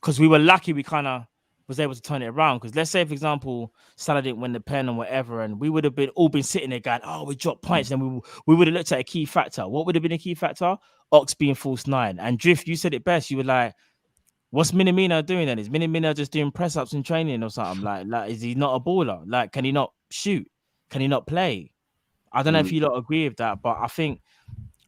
because we were lucky we kind of was able to turn it around. Because let's say, for example, Salah didn't win the pen or whatever, and we would have all been sitting there going, oh, we dropped points. And we would have looked at a key factor. What would have been a key factor? Ox being false 9. And Drift, you said it best. You were like, what's Minamino doing then? Is Minamino just doing press-ups and training or something? Like, is he not a baller? Like, can he not shoot? Can he not play? I don't know if you lot agree with that, but I think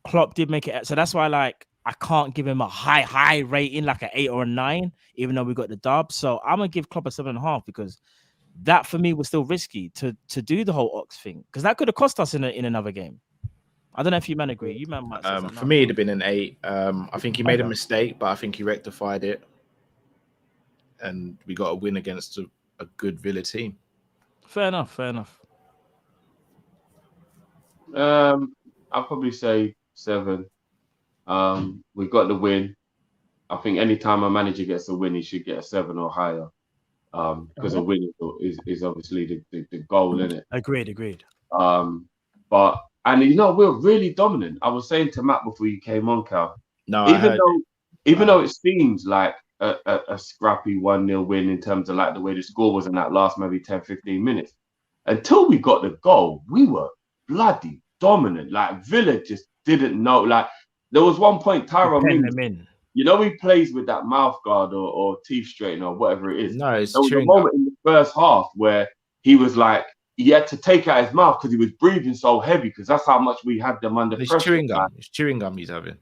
Klopp did make it. So that's why, like, I can't give him a high rating, like an 8 or a 9, even though we got the dub. So I'm gonna give Klopp a 7.5 because that for me was still risky to do the whole Ox thing because that could have cost us in another game. I don't know if you man agree. You man might say something For else. me, it'd have been an 8. I think he made a mistake, but I think he rectified it, and we got a win against a good Villa team. Fair enough. I'll probably say 7. We got the win. I think anytime a manager gets a win, he should get a 7 or higher. Because a win is obviously the goal, isn't it? Agreed. But we're really dominant. I was saying to Matt before you came on, Cal. No, Even though it seems like a scrappy 1-0 win in terms of like the way the score was in that last maybe 10-15 minutes, until we got the goal, we were bloody dominant. Like Villa just didn't know. Like there was one point Tyrone Mings, he plays with that mouth guard or teeth straightener or whatever it is. No, it's there was a chewing moment gum. in the first half where he was like, he had to take out his mouth because he was breathing so heavy because that's how much we had them under pressure. Chewing gum. It's chewing gum he's having.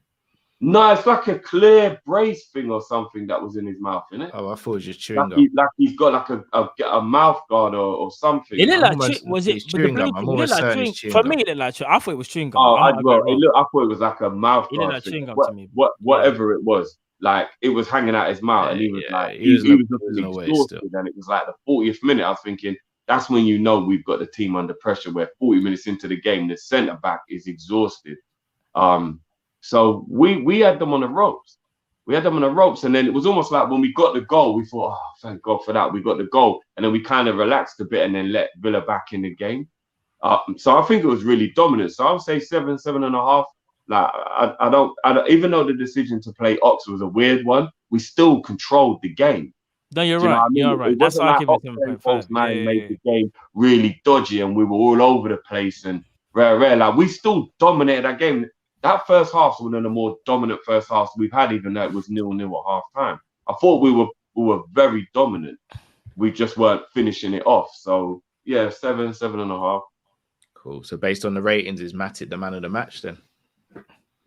No, it's like a clear brace thing or something that was in his mouth, innit? Oh, I thought it was just chewing gum. Like he's got like a mouth guard or something. It looked like was it chewing gum? I'm almost certain it's chewing for gum. me, it looked like I thought it was chewing gum. Oh, I thought it was like a mouth guard. It looked like chewing gum to me. Whatever it was, like it was hanging out his mouth, and he was like he was looking exhausted, and it was like the 40th minute. I was thinking that's when we've got the team under pressure. Where 40 minutes into the game, the centre back is exhausted. So we had them on the ropes. And then it was almost like when we got the goal, we thought, oh, thank God for that. We got the goal. And then we kind of relaxed a bit and then let Villa back in the game. So I think it was really dominant. So I would say 7.5. Like I don't, even though the decision to play Ox was a weird one, we still controlled the game. No, you're right. You're right. That's why I give it 7.5. Made the game really dodgy and we were all over the place and rare. Like we still dominated that game. That first half was one of the more dominant first halves we've had, even though it was 0-0 at half time. I thought we were very dominant. We just weren't finishing it off. So yeah, 7.5. Cool. So based on the ratings, is Matip the man of the match then?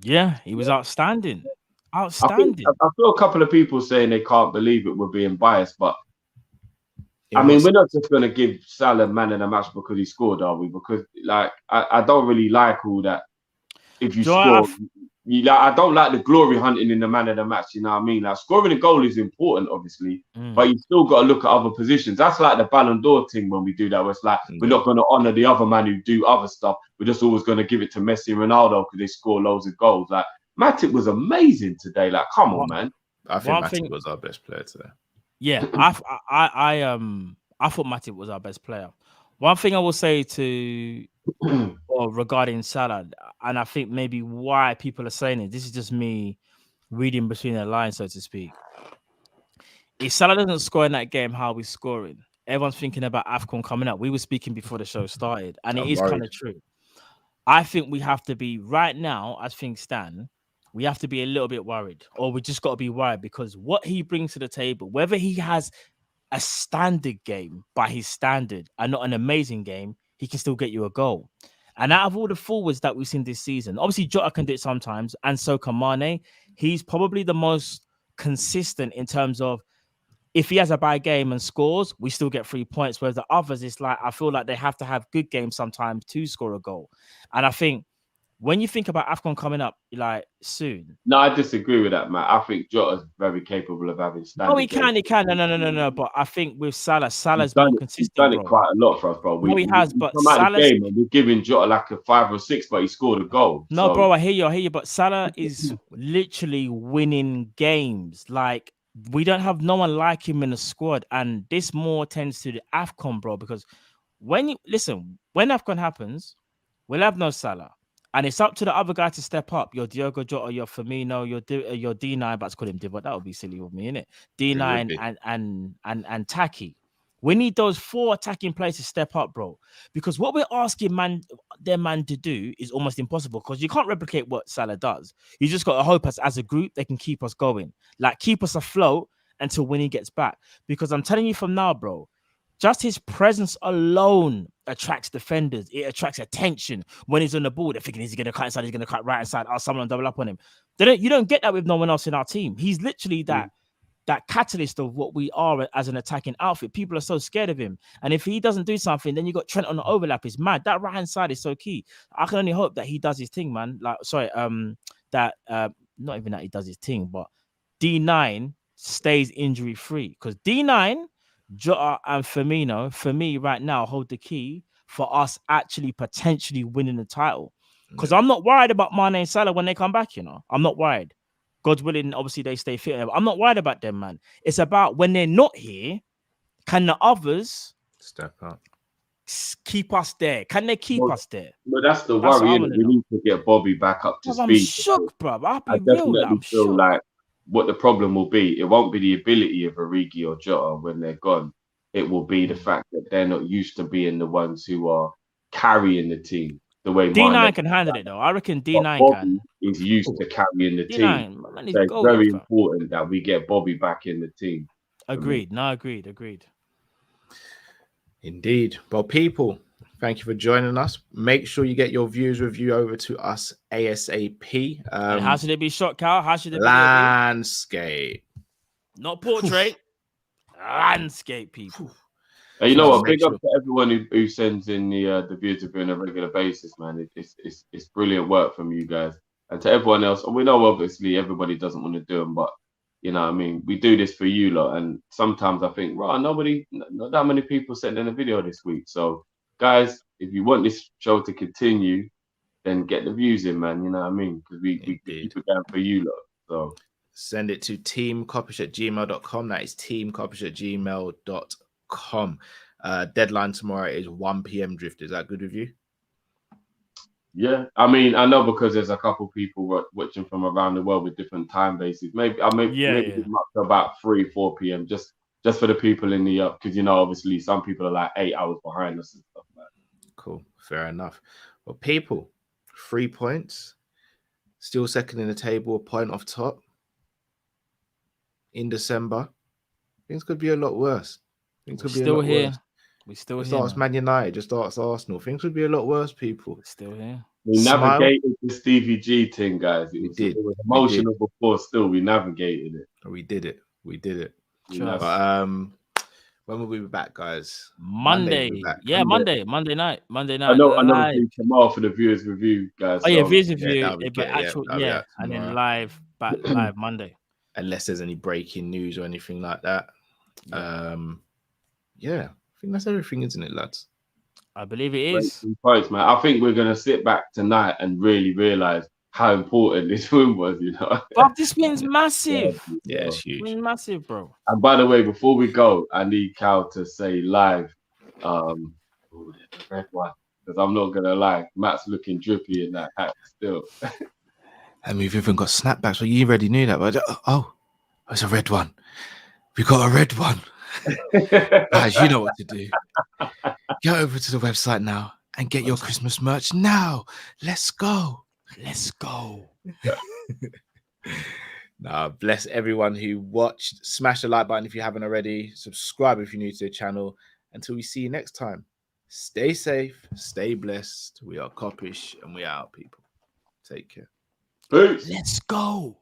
Yeah, he was outstanding. I feel a couple of people saying they can't believe it. We're being biased, but we're not just going to give Salah man of the match because he scored, are we? Because like I don't really like all that. If you score, I don't like the glory hunting in the man of the match. You know what I mean? Like scoring a goal is important, obviously, but you still got to look at other positions. That's like the Ballon d'Or thing when we do that. Where it's like we're not going to honor the other man who do other stuff. We're just always going to give it to Messi and Ronaldo because they score loads of goals. Like Matip was amazing today. Like, come on, man. I think Matip was our best player today. Yeah, I thought Matip was our best player. One thing I will say regarding Salah, and I think maybe why people are saying it, this is just me reading between the lines, so to speak. If Salah doesn't score in that game, how are we scoring? Everyone's thinking about AFCON coming up. We were speaking before the show started, and it is kind of true. I think we have to be, right now, as things stand, we have to be a little bit worried, or we just got to be worried because what he brings to the table, whether he has a standard game by his standard and not an amazing game, he can still get you a goal. And out of all the forwards that we've seen this season, obviously Jota can do it sometimes, and so can Mane. He's probably the most consistent in terms of if he has a bad game and scores, we still get 3 points. Whereas the others, it's like I feel like they have to have good games sometimes to score a goal. And I think when you think about AFCON coming up, like soon. No, I disagree with that, Matt. I think Jota's very capable of having standard. Oh, he can. No. But I think with Salah's more consistent. He's done it quite a lot for us, bro. He has, but Salah's game and we're giving Jota like a 5 or 6, but he scored a goal. No, bro, I hear you. But Salah is literally winning games. Like we don't have no one like him in the squad, and this more tends to the AFCON, bro. Because when AFCON happens, we'll have no Salah. And it's up to the other guy to step up. Your Diogo Jota, your Firmino, your D9, but to call him Divock, that would be silly with me, innit? D9 and Taki. We need those 4 attacking players to step up, bro. Because what we're asking their man to do is almost impossible because you can't replicate what Salah does. You just got to hope as a group they can keep us going. Like keep us afloat until when he gets back. Because I'm telling you from now, bro, Just his presence alone attracts defenders. It attracts attention when he's on the ball. They're thinking he's going to cut inside, he's going to cut right inside. Oh, someone double up on him. You don't get that with no one else in our team. He's literally that catalyst of what we are as an attacking outfit. People are so scared of him. And if he doesn't do something, then you got Trent on the overlap. It's mad. That right hand side is so key. I can only hope that he does his thing, man. Like, sorry, not even that he does his thing, but D9 stays injury free. Because D9, Jota and Firmino, for me right now, hold the key for us actually potentially winning the title. Because I'm not worried about Mane and Salah when they come back, you know. I'm not worried. God willing, obviously they stay fit. I'm not worried about them, man. It's about when they're not here, can the others step up, keep us there? Can they keep us there? But that's the worry. We need to get Bobby back up to speed. I'm shook, bro. I definitely feel like what the problem will be, it won't be the ability of Origi or Jota when they're gone. It will be the fact that they're not used to being the ones who are carrying the team. The way D9 can handle it though. I reckon D9 can. He's used to carrying the D9, team. Man, so it's very important that we get Bobby back in the team. Agreed. No, agreed. Indeed. Well, people, thank you for joining us. Make sure you get your views review over to us ASAP. And how should it be shot, Cal? How should it be? Landscape. Not portrait. Landscape, people. You know what? Big up to everyone who sends in the views review on a regular basis, man. It's brilliant work from you guys. And to everyone else, we know obviously everybody doesn't want to do them, but you know what I mean? We do this for you lot. And sometimes I think, right, not that many people sent in a video this week. So guys, if you want this show to continue, then get the views in, man. You know what I mean? Because we keep it going for you lot. So send it to teamkopish@gmail.com. That is teamkopish@gmail.com. Deadline tomorrow is 1 p.m. Drift. Is that good with you? Yeah, I mean, I know because there's a couple people watching from around the world with different time bases. Maybe up to about 3-4 p.m. just for the people in the because you know obviously some people are like 8 hours behind us and stuff like that. Cool, fair enough. Well, people, 3 points, still second in the table, a point off top. In December, things could be a lot worse. Things could be a lot worse. We're still just here. Just Man United, just ask Arsenal. Things would be a lot worse, people. We're still here. We navigated the Stevie G thing, guys. It was emotional before still. We navigated it. We did it. Sure. But when will we be back, guys? Monday. Monday night. I know tomorrow for the viewers review, guys. Oh, yeah, viewers review. And then live Monday. Unless there's any breaking news or anything like that. Yeah. I think that's everything, isn't it, lads? I believe it is. Points, man. I think we're gonna sit back tonight and really realize how important this win was, you know. But this win's massive. Yeah, it's huge. It's massive, bro. And by the way, before we go, I need Cal to say live, the red one, because I'm not gonna lie, Matt's looking drippy in that hat still. And we've even got snapbacks. Well, you already knew that, but it's a red one. We got a red one. Guys, you know what to do. Go over to the website now and get your Christmas merch now. Let's go. Now, bless everyone who watched. Smash the like button if you haven't already. Subscribe if you're new to the channel. Until we see you next time, stay safe, stay blessed. We are Kop-Ish and we are out, people. Take care. Peace. Let's go.